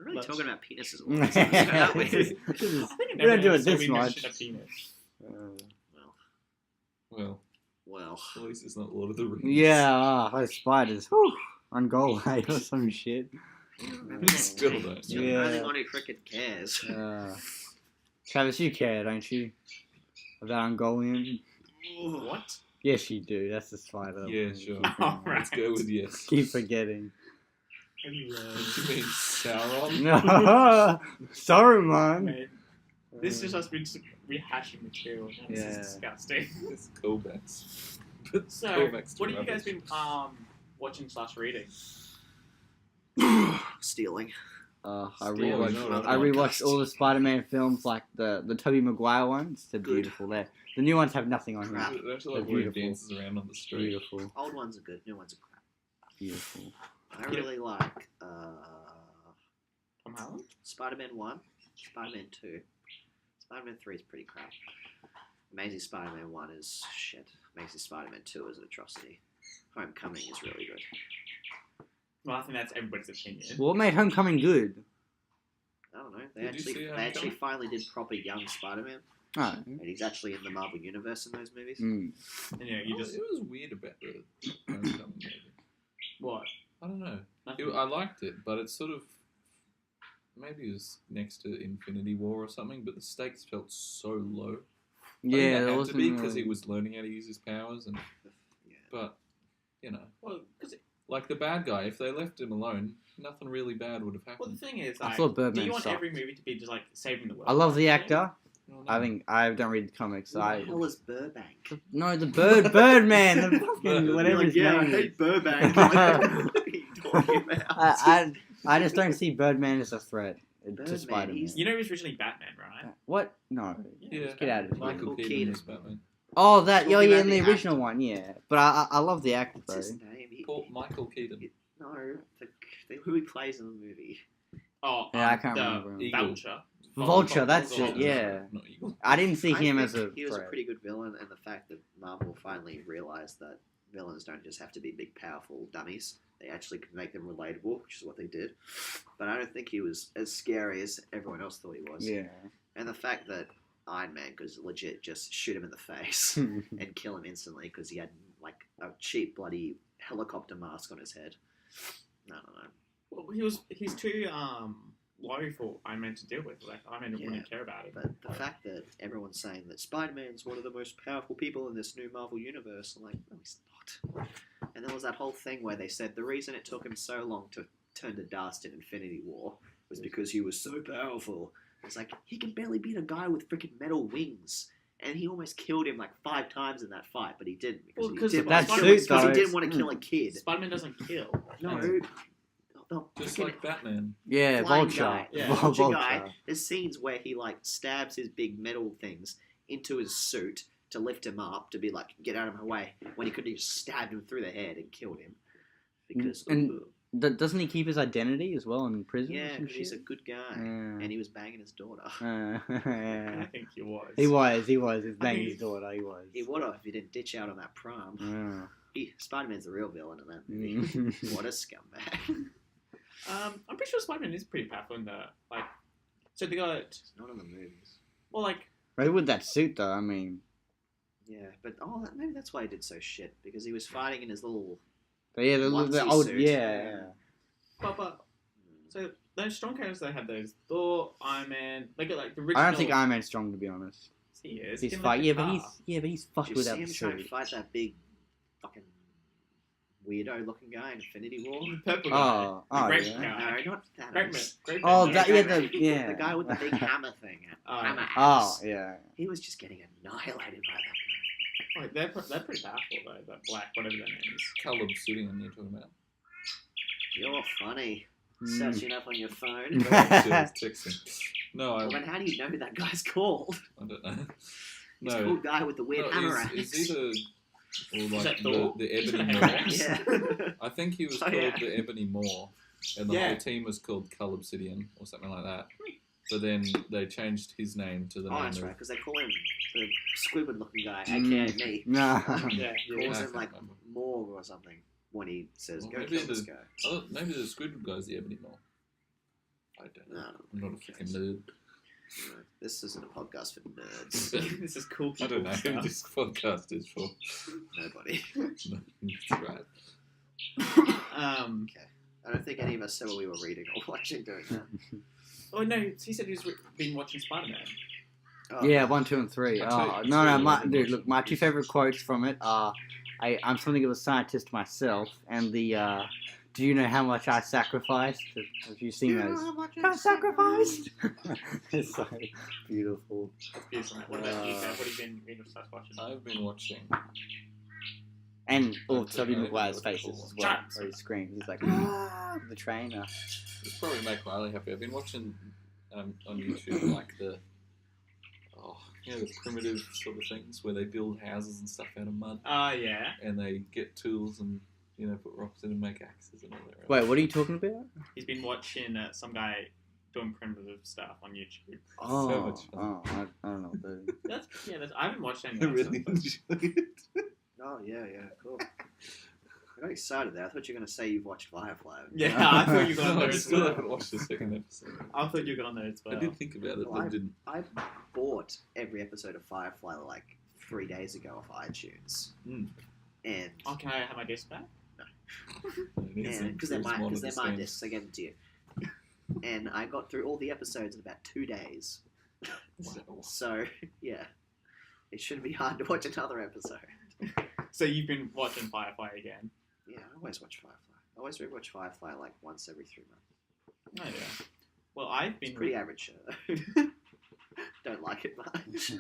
Speaker 1: really
Speaker 2: Let's-
Speaker 1: talking about penises all the time, aren't we?
Speaker 2: I think in
Speaker 3: We don't
Speaker 2: every
Speaker 3: do it
Speaker 2: episode
Speaker 3: this
Speaker 2: we
Speaker 3: much.
Speaker 2: mention a penis.
Speaker 1: Well,
Speaker 4: Well,
Speaker 1: well.
Speaker 4: at least it's not Lord of the Rings.
Speaker 3: Yeah, those spiders. Whew, on goal, hey, or some shit.
Speaker 4: Still don't.
Speaker 1: You're the
Speaker 3: Yeah.
Speaker 1: only one who cricket cares.
Speaker 3: Travis, you care, don't you? About Ungoliant?
Speaker 2: What?
Speaker 3: Yes, you do. That's the spider.
Speaker 4: Yeah, sure.
Speaker 2: Alright.
Speaker 4: Let's go with yes.
Speaker 3: Keep forgetting.
Speaker 4: What do you mean, Sauron?
Speaker 3: No, sorry, man.
Speaker 2: Mate, this is just been rehashing material. This
Speaker 3: Yeah.
Speaker 2: is disgusting.
Speaker 4: It's callbacks.
Speaker 2: So,
Speaker 4: Callbacks to
Speaker 2: what have you guys
Speaker 4: rubbish.
Speaker 2: been watching / reading?
Speaker 1: Stealing.
Speaker 3: I
Speaker 4: Stealing,
Speaker 3: rewatched.
Speaker 4: no,
Speaker 3: I
Speaker 1: no.
Speaker 3: rewatched all the Spider-Man films, like the Tobey Maguire ones. They're
Speaker 1: Good.
Speaker 3: beautiful. The new ones have nothing on
Speaker 1: Crap.
Speaker 3: here.
Speaker 4: That's like
Speaker 3: They're
Speaker 4: where he
Speaker 3: beautiful.
Speaker 4: dances around on the street.
Speaker 3: Beautiful,
Speaker 1: Old ones are good. New ones are crap.
Speaker 3: beautiful.
Speaker 1: I really like
Speaker 2: Tom Holland?
Speaker 1: Spider-Man 1, Spider-Man 2. Spider-Man 3 is pretty crap. Amazing Spider-Man 1 is shit. Amazing Spider-Man 2 is an atrocity. Homecoming is really good.
Speaker 2: Well, I think that's everybody's opinion.
Speaker 3: What made Homecoming good?
Speaker 1: I don't know. They
Speaker 4: Did you see
Speaker 1: actually
Speaker 4: Homecoming?
Speaker 1: finally did proper young Spider-Man.
Speaker 3: Oh.
Speaker 1: And he's actually in the Marvel Universe in those movies.
Speaker 3: Mm.
Speaker 2: And, you know, you just
Speaker 4: It was weird about the Homecoming movie.
Speaker 2: what?
Speaker 4: I don't know.
Speaker 2: Nothing.
Speaker 4: I liked it, but it's sort of maybe it was next to Infinity War or something. But the stakes felt so low. I think
Speaker 3: Yeah,
Speaker 4: they
Speaker 3: that
Speaker 4: had to
Speaker 3: wasn't
Speaker 4: be because
Speaker 3: really-
Speaker 4: he was learning how to use his powers, and
Speaker 1: Yeah.
Speaker 4: but you know,
Speaker 2: Well, because
Speaker 4: like the bad guy, if they left him alone, nothing really bad would have
Speaker 2: the
Speaker 4: happened.
Speaker 2: thing is,
Speaker 3: I
Speaker 2: like,
Speaker 3: thought
Speaker 2: do
Speaker 3: Birdman
Speaker 2: you want
Speaker 3: sucked.
Speaker 2: every movie to be just like saving the world?
Speaker 3: I love the
Speaker 2: kind of thing?
Speaker 3: actor.
Speaker 4: don't
Speaker 3: I
Speaker 4: know.
Speaker 3: think I don't read the comics. So
Speaker 1: Who
Speaker 3: I
Speaker 1: the hell is Burbank?
Speaker 3: no the Birdman, the fucking whatever his
Speaker 1: You're like,
Speaker 3: name
Speaker 1: I
Speaker 3: is.
Speaker 1: hate Burbank. Like, what are you talking about?
Speaker 3: I just don't see Birdman as a threat to
Speaker 1: Birdman,
Speaker 3: Spider-Man.
Speaker 1: he's-
Speaker 2: You know, he was originally Batman, right?
Speaker 3: What? No.
Speaker 4: Yeah,
Speaker 3: Get out of here.
Speaker 4: Michael Keaton
Speaker 1: Keaton.
Speaker 4: was Batman.
Speaker 3: Oh, that.
Speaker 1: Talking
Speaker 3: Oh, yeah,
Speaker 1: about
Speaker 3: in the
Speaker 1: the
Speaker 3: original
Speaker 1: actor.
Speaker 3: one, yeah. But I love the actor
Speaker 1: What's
Speaker 3: though.
Speaker 1: his name?
Speaker 4: Michael Keaton.
Speaker 1: No, who he plays in the movie.
Speaker 2: Oh,
Speaker 3: Yeah, I can't
Speaker 2: the
Speaker 3: remember.
Speaker 4: Eagle.
Speaker 2: Vulture.
Speaker 3: Vulture, that's
Speaker 2: Vulture.
Speaker 3: it. Yeah.
Speaker 4: Not Eagle.
Speaker 3: I didn't see him
Speaker 1: I
Speaker 3: as a
Speaker 1: think he was a
Speaker 3: threat.
Speaker 1: pretty good villain, and the fact that Marvel finally realized that villains don't just have to be big, powerful dummies. They actually can make them relatable, which is what they did. But I don't think he was as scary as everyone else thought he was.
Speaker 3: Yeah.
Speaker 1: And the fact that Iron Man could legit just shoot him in the face and kill him instantly because he had like a cheap bloody helicopter mask on his head. I don't know.
Speaker 2: Well, he's too low for Iron Man to deal with. Like, Iron Man
Speaker 1: Yeah.
Speaker 2: wouldn't care about it.
Speaker 1: But the fact that everyone's saying that Spider-Man's one of the most powerful people in this new Marvel universe, I'm like, no, he's not. And there was that whole thing where they said the reason it took him so long to turn to dust in Infinity War was because he was so powerful. It's like, he can barely beat a guy with freaking metal wings. And he almost killed him like 5 times in that fight, but he didn't. Because
Speaker 2: Well,
Speaker 1: he
Speaker 2: 'cause
Speaker 1: didn't
Speaker 2: that
Speaker 1: want to kill
Speaker 3: suit,
Speaker 1: because he
Speaker 3: though,
Speaker 1: didn't want to kill a kid.
Speaker 2: Spider-Man doesn't kill.
Speaker 1: No. The
Speaker 4: Just
Speaker 1: freaking
Speaker 4: like Batman.
Speaker 3: Yeah,
Speaker 1: flying
Speaker 3: Vulture.
Speaker 1: guy.
Speaker 2: Yeah.
Speaker 1: Vulture guy. There's scenes where he like stabs his big metal things into his suit to lift him up to be like, get out of my way, when he could have just stabbed him through the head and killed him. Because
Speaker 3: And doesn't he keep his identity as well in prison? or
Speaker 1: yeah,
Speaker 3: some
Speaker 1: 'cause he's a
Speaker 3: shit?
Speaker 1: good guy,
Speaker 3: Yeah.
Speaker 1: and he was banging his daughter.
Speaker 2: I think he was.
Speaker 3: He was. He was banging
Speaker 2: mean,
Speaker 3: his daughter. He was.
Speaker 1: He would have if he didn't ditch out on that prom.
Speaker 3: Yeah.
Speaker 1: Spider-Man's the real villain in that movie. What a scumbag.
Speaker 2: I'm pretty sure Spider-Man is pretty powerful in the like. So they got
Speaker 1: It's not in the movies.
Speaker 2: well, like
Speaker 3: Maybe with that suit though. I mean,
Speaker 1: Yeah, but maybe that's why he did so shit, because he was fighting in his little
Speaker 3: But yeah, the
Speaker 1: Onesie
Speaker 3: old,
Speaker 1: suit.
Speaker 3: yeah.
Speaker 2: But so those strong characters, they had those Thor, Iron Man. They got like the original.
Speaker 3: I don't think Iron Man's strong, to be honest.
Speaker 2: He is.
Speaker 3: He's
Speaker 2: He can
Speaker 3: fight,
Speaker 2: lift
Speaker 3: yeah,
Speaker 2: a car.
Speaker 3: but he's
Speaker 1: Did
Speaker 3: fucked
Speaker 1: you
Speaker 3: without
Speaker 1: see him
Speaker 3: the
Speaker 1: try and
Speaker 3: suit.
Speaker 1: fight that big fucking weirdo looking guy in Infinity War?
Speaker 2: The purple guy.
Speaker 3: Oh,
Speaker 2: The great
Speaker 3: yeah.
Speaker 2: guy.
Speaker 1: No, not
Speaker 2: Great
Speaker 1: Thanos.
Speaker 2: Great
Speaker 3: Oh,
Speaker 2: Man.
Speaker 3: that
Speaker 1: guy-
Speaker 3: yeah,
Speaker 1: The guy with the big hammer thing.
Speaker 2: Oh,
Speaker 1: Hammer
Speaker 3: Oh,
Speaker 1: axe.
Speaker 3: yeah.
Speaker 1: He was just getting annihilated by that
Speaker 2: Oh, they're pretty powerful though. That black, whatever their name is.
Speaker 4: Caleb Obsidian you're talking about.
Speaker 1: guy. You're funny.
Speaker 3: Mm.
Speaker 1: Searching up on your phone.
Speaker 4: No, actually, I was texting. No,
Speaker 1: Well, then how do you know who that guy's called?
Speaker 4: I don't know.
Speaker 1: He's
Speaker 4: No,
Speaker 1: a cool guy with the weird hammer axe.
Speaker 4: is either or
Speaker 2: Is
Speaker 4: like
Speaker 2: that Thor?
Speaker 4: the
Speaker 2: Is
Speaker 4: Ebony
Speaker 2: that a
Speaker 4: Maw.
Speaker 2: hammer
Speaker 1: Yeah.
Speaker 4: I think he was
Speaker 1: Oh,
Speaker 4: called
Speaker 1: yeah.
Speaker 4: the Ebony Maw, and the
Speaker 2: Yeah.
Speaker 4: whole team was called Cull Obsidian or something like that. But then they changed his name to the
Speaker 1: Oh,
Speaker 4: name
Speaker 1: that's
Speaker 4: of.
Speaker 1: right, because they call him the Squidward looking guy,
Speaker 3: Mm.
Speaker 1: aka me.
Speaker 3: No.
Speaker 2: Yeah,
Speaker 1: Calls
Speaker 4: I
Speaker 1: him
Speaker 4: can't
Speaker 1: like
Speaker 4: remember.
Speaker 1: Morg or something when he says,
Speaker 4: Well,
Speaker 1: go
Speaker 4: maybe
Speaker 1: kill this
Speaker 4: the-
Speaker 1: guy.
Speaker 4: Oh, maybe the Squidward guy's the Ebony Maw. I don't know.
Speaker 1: No,
Speaker 4: I'm not a
Speaker 1: okay.
Speaker 4: fucking nerd.
Speaker 1: No, this isn't a podcast for nerds.
Speaker 2: This is cool.
Speaker 4: I don't know
Speaker 2: people
Speaker 4: who
Speaker 2: stuff.
Speaker 4: this podcast is for.
Speaker 1: Nobody.
Speaker 4: No, that's right.
Speaker 1: Okay. I don't think any of us said what we were reading or watching doing that.
Speaker 2: Oh no, he said he's been watching Spider-Man.
Speaker 1: Oh,
Speaker 3: Yeah, 1, 2, and 3.
Speaker 4: I
Speaker 3: Oh,
Speaker 4: tell you,
Speaker 3: no,
Speaker 4: two,
Speaker 3: my,
Speaker 4: I didn't
Speaker 3: dude,
Speaker 4: watch
Speaker 3: look,
Speaker 4: them.
Speaker 3: my two favorite quotes from it are, I'm something of a scientist myself, and the, do you know how much I sacrificed? Have you seen those? I sacrificed! It's so beautiful.
Speaker 2: That's beautiful. Man. What about you, Kev? What have you been reading slash watching?
Speaker 4: I've been watching.
Speaker 3: And all
Speaker 4: Okay,
Speaker 3: Tobey
Speaker 4: I
Speaker 3: Maguire's
Speaker 4: know what
Speaker 3: faces
Speaker 4: it's
Speaker 3: as well, where he screams. He's like, the trainer.
Speaker 4: It's probably make Reilly happy. I've been watching on YouTube like the the primitive sort of things where they build houses and stuff out of mud,
Speaker 2: Oh yeah.
Speaker 4: and they get tools and put rocks in and make axes and all that.
Speaker 3: Wait, what are you talking about?
Speaker 2: He's been watching some guy doing primitive stuff on YouTube.
Speaker 3: Oh,
Speaker 4: much fun.
Speaker 3: I don't know. Dude.
Speaker 2: That's I haven't watched any.
Speaker 4: I
Speaker 2: of that
Speaker 4: really
Speaker 2: stuff, but-
Speaker 4: enjoy it.
Speaker 1: Oh, yeah, cool. I got excited there. I thought you were going to say you've watched Firefly.
Speaker 2: Yeah, I thought you got on
Speaker 4: No, I
Speaker 2: there as
Speaker 4: still
Speaker 2: well.
Speaker 4: haven't watched the second episode.
Speaker 2: I thought you got on there as well.
Speaker 4: I did think about it,
Speaker 1: Well,
Speaker 4: but didn't.
Speaker 1: I bought every episode of Firefly like 3 days ago off iTunes.
Speaker 4: Mm.
Speaker 1: And
Speaker 2: Oh, can I have my disc back?
Speaker 1: because they're my discs, I get them to you. And I got through all the episodes in about 2 days. So, yeah. It shouldn't be hard to watch another episode.
Speaker 2: So you've been watching Firefly again?
Speaker 1: Yeah, I always watch Firefly. I always rewatch Firefly like once every 3 months.
Speaker 2: Oh yeah. Well, I've
Speaker 1: It's
Speaker 2: been
Speaker 1: pretty average show. Don't like it much.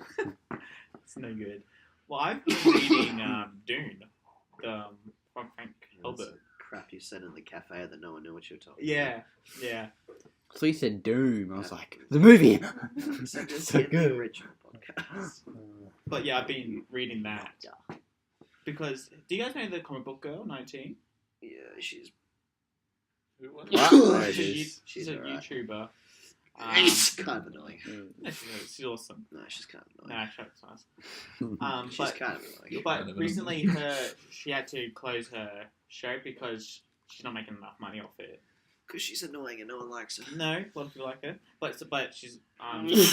Speaker 2: It's no good. Well, I've been reading Dune, from Frank Herbert.
Speaker 1: Crap you said in the cafe that no one knew what you were talking
Speaker 2: Yeah.
Speaker 3: So he said Doom. I was like, the movie!
Speaker 1: about. So just
Speaker 3: So
Speaker 1: get the
Speaker 3: good.
Speaker 1: original podcast.
Speaker 2: But yeah, I've been reading that. Because, do you guys know the comic book girl, 19?
Speaker 1: Yeah, she's
Speaker 4: Who was it?
Speaker 3: There it
Speaker 2: She's
Speaker 3: is.
Speaker 2: she's
Speaker 1: She's
Speaker 2: a
Speaker 1: alright.
Speaker 2: YouTuber.
Speaker 1: she's kind of annoying.
Speaker 2: Yeah, she's awesome.
Speaker 1: No, she's kind of annoying.
Speaker 2: Nah, she's nice.
Speaker 1: She's
Speaker 2: But
Speaker 1: kind of annoying.
Speaker 2: But
Speaker 4: Kind of
Speaker 2: recently, she had to close her show because she's not making enough money off it.
Speaker 1: Because she's annoying and no one likes her.
Speaker 2: No, a lot of people like her, but she's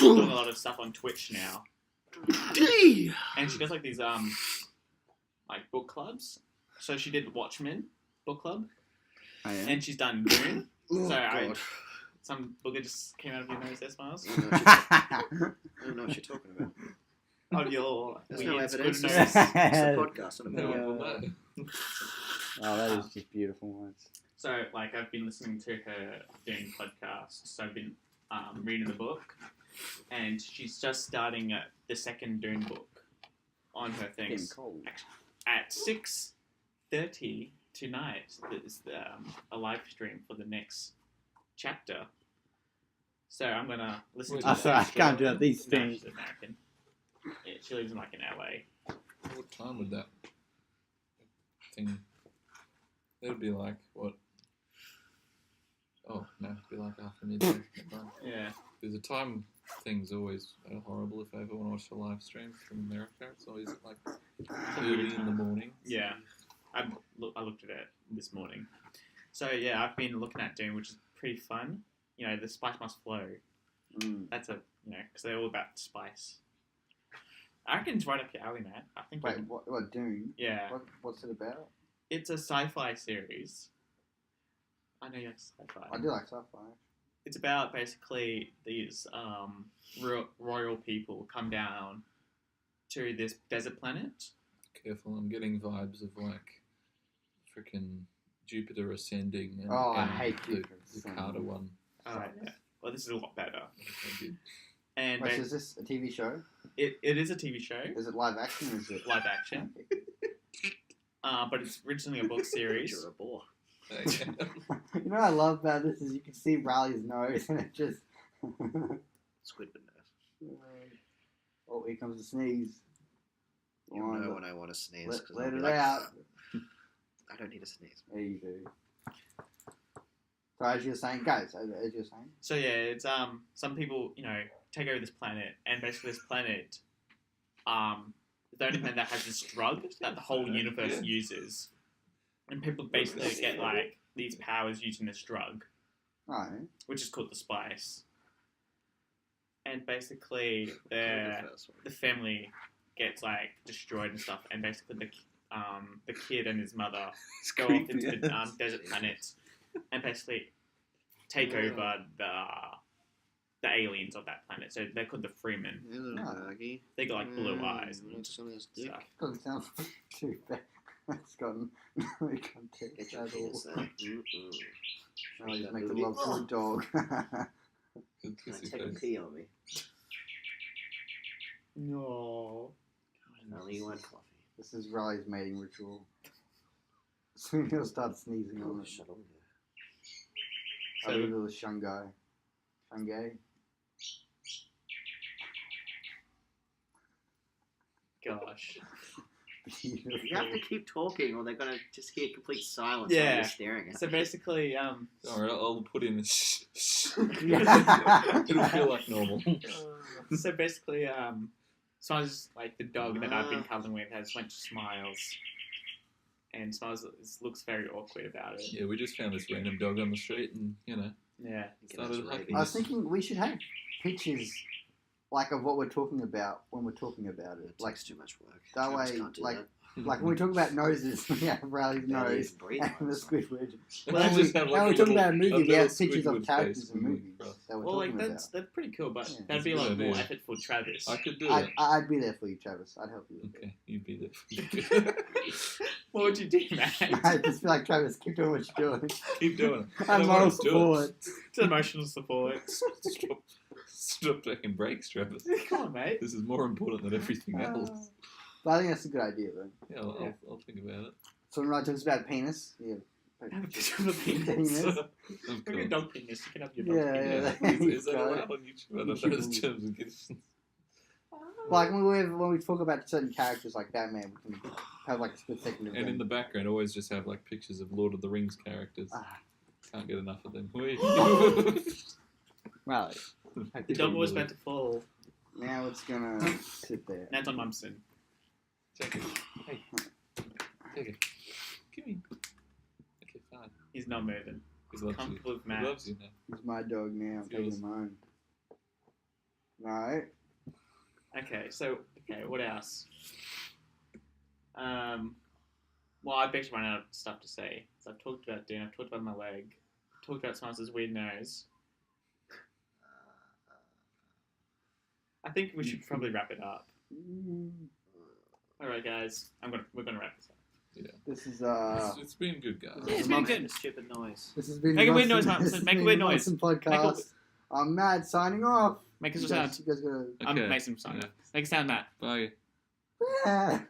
Speaker 2: doing a lot of stuff on Twitch now, and she does like these like book clubs. So she did Watchmen book club,
Speaker 3: Oh, yeah.
Speaker 2: and she's done Dune.
Speaker 1: Oh,
Speaker 2: Sorry,
Speaker 1: God.
Speaker 2: Some booger just came out of your nose there, Smiles.
Speaker 1: I don't know what you're talking about.
Speaker 2: Oh, your
Speaker 1: There's no
Speaker 2: weird
Speaker 1: evidence.
Speaker 2: squid
Speaker 1: It's
Speaker 2: nose.
Speaker 1: a podcast, not a
Speaker 4: No
Speaker 1: video.
Speaker 4: one will know.
Speaker 3: Oh, that is just beautiful words.
Speaker 2: So, like, I've been listening to her Dune podcast. So I've been reading the book, and she's just starting the second Dune book on her
Speaker 3: Getting
Speaker 2: things.
Speaker 3: cold.
Speaker 2: At 6:30 tonight, there's a live stream for the next chapter. So I'm gonna listen
Speaker 4: Wait,
Speaker 2: to.
Speaker 3: Oh,
Speaker 2: that.
Speaker 3: sorry, I can't do these
Speaker 2: No,
Speaker 3: things.
Speaker 2: she's American. Yeah, she lives in like in LA.
Speaker 4: What time would that thing? That would be like what? Oh no, it'd be like after midday.
Speaker 2: Yeah.
Speaker 4: Because the time thing's always horrible if I ever want to watch a live stream from America. It's always like early in the morning.
Speaker 2: Yeah. I looked at it this morning. So yeah, I've been looking at Dune, which is pretty fun. You know, the spice must flow. That's because they're all about spice. I reckon it's right up your alley, man. I think.
Speaker 3: Wait, what Doom?
Speaker 2: Yeah.
Speaker 3: What's it about?
Speaker 2: It's a sci-fi series. I know you like sci-fi.
Speaker 3: I do like sci-fi.
Speaker 2: It's about basically these royal people come down to this desert planet.
Speaker 4: Careful, I'm getting vibes of like freaking Jupiter Ascending. And,
Speaker 3: Oh, I
Speaker 4: and
Speaker 3: hate
Speaker 4: the,
Speaker 3: Jupiter
Speaker 4: the
Speaker 3: Ascending.
Speaker 4: Carter one.
Speaker 2: Yeah. Well, this is a lot better.
Speaker 4: I did.
Speaker 2: And
Speaker 3: Wait, so is this a TV show?
Speaker 2: it is a TV show,
Speaker 3: Is it live action or is it
Speaker 2: live action. But it's originally a book series.
Speaker 1: You're a bore.
Speaker 4: Okay.
Speaker 3: You know what I love about this is you can see Riley's nose and it just.
Speaker 1: Squidward nose.
Speaker 3: Oh, here comes the sneeze.
Speaker 1: You
Speaker 3: Come on,
Speaker 1: know when I want to sneeze.
Speaker 3: let
Speaker 1: 'Cause I'll be
Speaker 3: it
Speaker 1: like,
Speaker 3: out.
Speaker 1: I don't need to sneeze.
Speaker 3: There you do. So as you're saying, guys, as you're saying,
Speaker 2: So yeah, it's some people take over this planet, and basically this planet, the only planet that has this drug that the whole universe uses, and people basically get like these powers using this drug,
Speaker 3: right?
Speaker 2: which is called the spice. And basically,
Speaker 1: The first one.
Speaker 2: the family gets like destroyed and stuff, and basically the kid and his mother go off
Speaker 4: creepy
Speaker 2: into the
Speaker 4: ass.
Speaker 2: desert planet and basically take over the aliens of that planet. So they're called the Freemen.
Speaker 1: Hey, little
Speaker 3: No.
Speaker 2: Oh.
Speaker 1: doggy.
Speaker 2: They got like blue eyes and
Speaker 1: What's on his dick?
Speaker 2: stuff.
Speaker 3: Doesn't sound too bad. It's got no context
Speaker 1: Get your
Speaker 3: at all.
Speaker 1: penis there. Mm-mm.
Speaker 3: Oh, you
Speaker 1: That
Speaker 3: make the
Speaker 1: booty.
Speaker 3: love to a dog.
Speaker 4: Good
Speaker 1: Can I
Speaker 4: kissy
Speaker 1: take a
Speaker 4: face.
Speaker 1: pee on me?
Speaker 2: No.
Speaker 1: Only you want coffee.
Speaker 3: This is Riley's mating ritual. Soon he'll start sneezing on
Speaker 1: Oh,
Speaker 3: it.
Speaker 1: shut up.
Speaker 3: I leave it with Shungai. Shungai?
Speaker 2: Gosh.
Speaker 3: Beautiful.
Speaker 1: You have to keep talking, or they're gonna just hear complete silence
Speaker 2: Yeah.
Speaker 1: while you're staring at
Speaker 2: So basically,
Speaker 4: Alright, I'll put in a shh.
Speaker 3: Yeah.
Speaker 4: It'll feel like normal.
Speaker 2: so basically, Smiles, like the dog that I've been cuddling with, has went to Smiles, and Smiles looks very awkward about it.
Speaker 4: Yeah, we just found this random dog on the street and,
Speaker 2: Yeah.
Speaker 4: started hugging.
Speaker 3: I was thinking we should have pictures, like, of what we're talking about when we're talking about it.
Speaker 1: It
Speaker 3: Like,
Speaker 1: takes too much work.
Speaker 3: that
Speaker 1: Travis
Speaker 3: way,
Speaker 1: can't do
Speaker 3: like,
Speaker 1: that.
Speaker 3: like when we talk about noses, we have Riley's
Speaker 1: Barely
Speaker 3: nose
Speaker 1: even breathe
Speaker 3: and the
Speaker 1: once.
Speaker 3: Squidward.
Speaker 4: I
Speaker 3: When
Speaker 4: just
Speaker 3: we
Speaker 4: have, like, a
Speaker 3: talk
Speaker 4: little-
Speaker 3: about a movie,
Speaker 4: a
Speaker 3: we have
Speaker 4: little
Speaker 3: pictures of
Speaker 4: Squidward
Speaker 3: characters
Speaker 4: face
Speaker 3: in
Speaker 4: moving
Speaker 3: movies
Speaker 4: across.
Speaker 3: that we're
Speaker 2: Well, like
Speaker 3: talking
Speaker 2: that's
Speaker 3: about.
Speaker 2: pretty cool, but
Speaker 3: Yeah.
Speaker 2: that'd be
Speaker 4: That's a
Speaker 2: like
Speaker 4: good
Speaker 2: more
Speaker 4: idea.
Speaker 2: effort for Travis.
Speaker 4: I could do that.
Speaker 3: I'd be there for you, Travis. I'd help you.
Speaker 4: Okay, you'd be there.
Speaker 2: What would you do, man?
Speaker 3: I just feel like Travis, keep doing what you're doing.
Speaker 4: Keep doing it. I
Speaker 3: I'm
Speaker 4: don't wanna
Speaker 3: moral
Speaker 4: do it.
Speaker 3: support.
Speaker 2: It's emotional support.
Speaker 4: Stop taking breaks, Travis.
Speaker 2: Come on, mate.
Speaker 4: This is more important than everything else.
Speaker 3: But I think that's a good idea, though.
Speaker 4: Yeah, I'll think about it.
Speaker 3: So when Riley talks about penis, yeah.
Speaker 2: Have a picture of a penis.
Speaker 3: Penis.
Speaker 4: Of
Speaker 2: Look
Speaker 4: course.
Speaker 2: at dog penis. You can have your dog
Speaker 3: Yeah,
Speaker 2: penis.
Speaker 3: yeah.
Speaker 4: Is that
Speaker 3: Got it.
Speaker 4: allowed on YouTube? I don't know those terms and conditions.
Speaker 3: Like when we talk about certain characters like Batman, we can have like a split second of
Speaker 4: And in
Speaker 3: them.
Speaker 4: the background, always just have like pictures of Lord of the Rings characters.
Speaker 3: Ah.
Speaker 4: Can't get enough of them. Whee.
Speaker 3: Riley,
Speaker 2: The dog was meant to fall.
Speaker 3: now it's gonna sit there.
Speaker 2: That's on Mumson.
Speaker 4: Take it. Hey. Take it. Give me. Okay, fine.
Speaker 2: He's not moving.
Speaker 4: He loves you.
Speaker 2: Comfortable with
Speaker 4: He
Speaker 2: Matt.
Speaker 4: loves you now.
Speaker 3: He's my dog now. I'm
Speaker 4: It's
Speaker 3: taking
Speaker 4: yours.
Speaker 3: him home. Right.
Speaker 2: Okay, what else? Well, I've basically run out of stuff to say. So I've talked about Dean, I've talked about my leg, I've talked about Smiles' weird nose. I think we should probably wrap it up. Alright guys, we're gonna wrap this up.
Speaker 3: This is
Speaker 4: It's been good, guys.
Speaker 2: Yeah, it's
Speaker 1: Mum-
Speaker 2: been good.
Speaker 1: Stupid noise.
Speaker 3: this has been
Speaker 2: Make a weird
Speaker 3: Mumson-
Speaker 2: noise, Mumson.
Speaker 3: this has
Speaker 2: Make a
Speaker 3: been
Speaker 2: weird
Speaker 3: the
Speaker 2: noise.
Speaker 3: Mumson Podcast. I'm Matt signing off.
Speaker 2: Make us a
Speaker 3: You
Speaker 2: sound.
Speaker 3: guys, you guys gotta.
Speaker 2: I'm
Speaker 4: Okay.
Speaker 2: making some sound.
Speaker 4: Yeah.
Speaker 2: Make a sound, Matt.
Speaker 4: Bye.
Speaker 3: Yeah.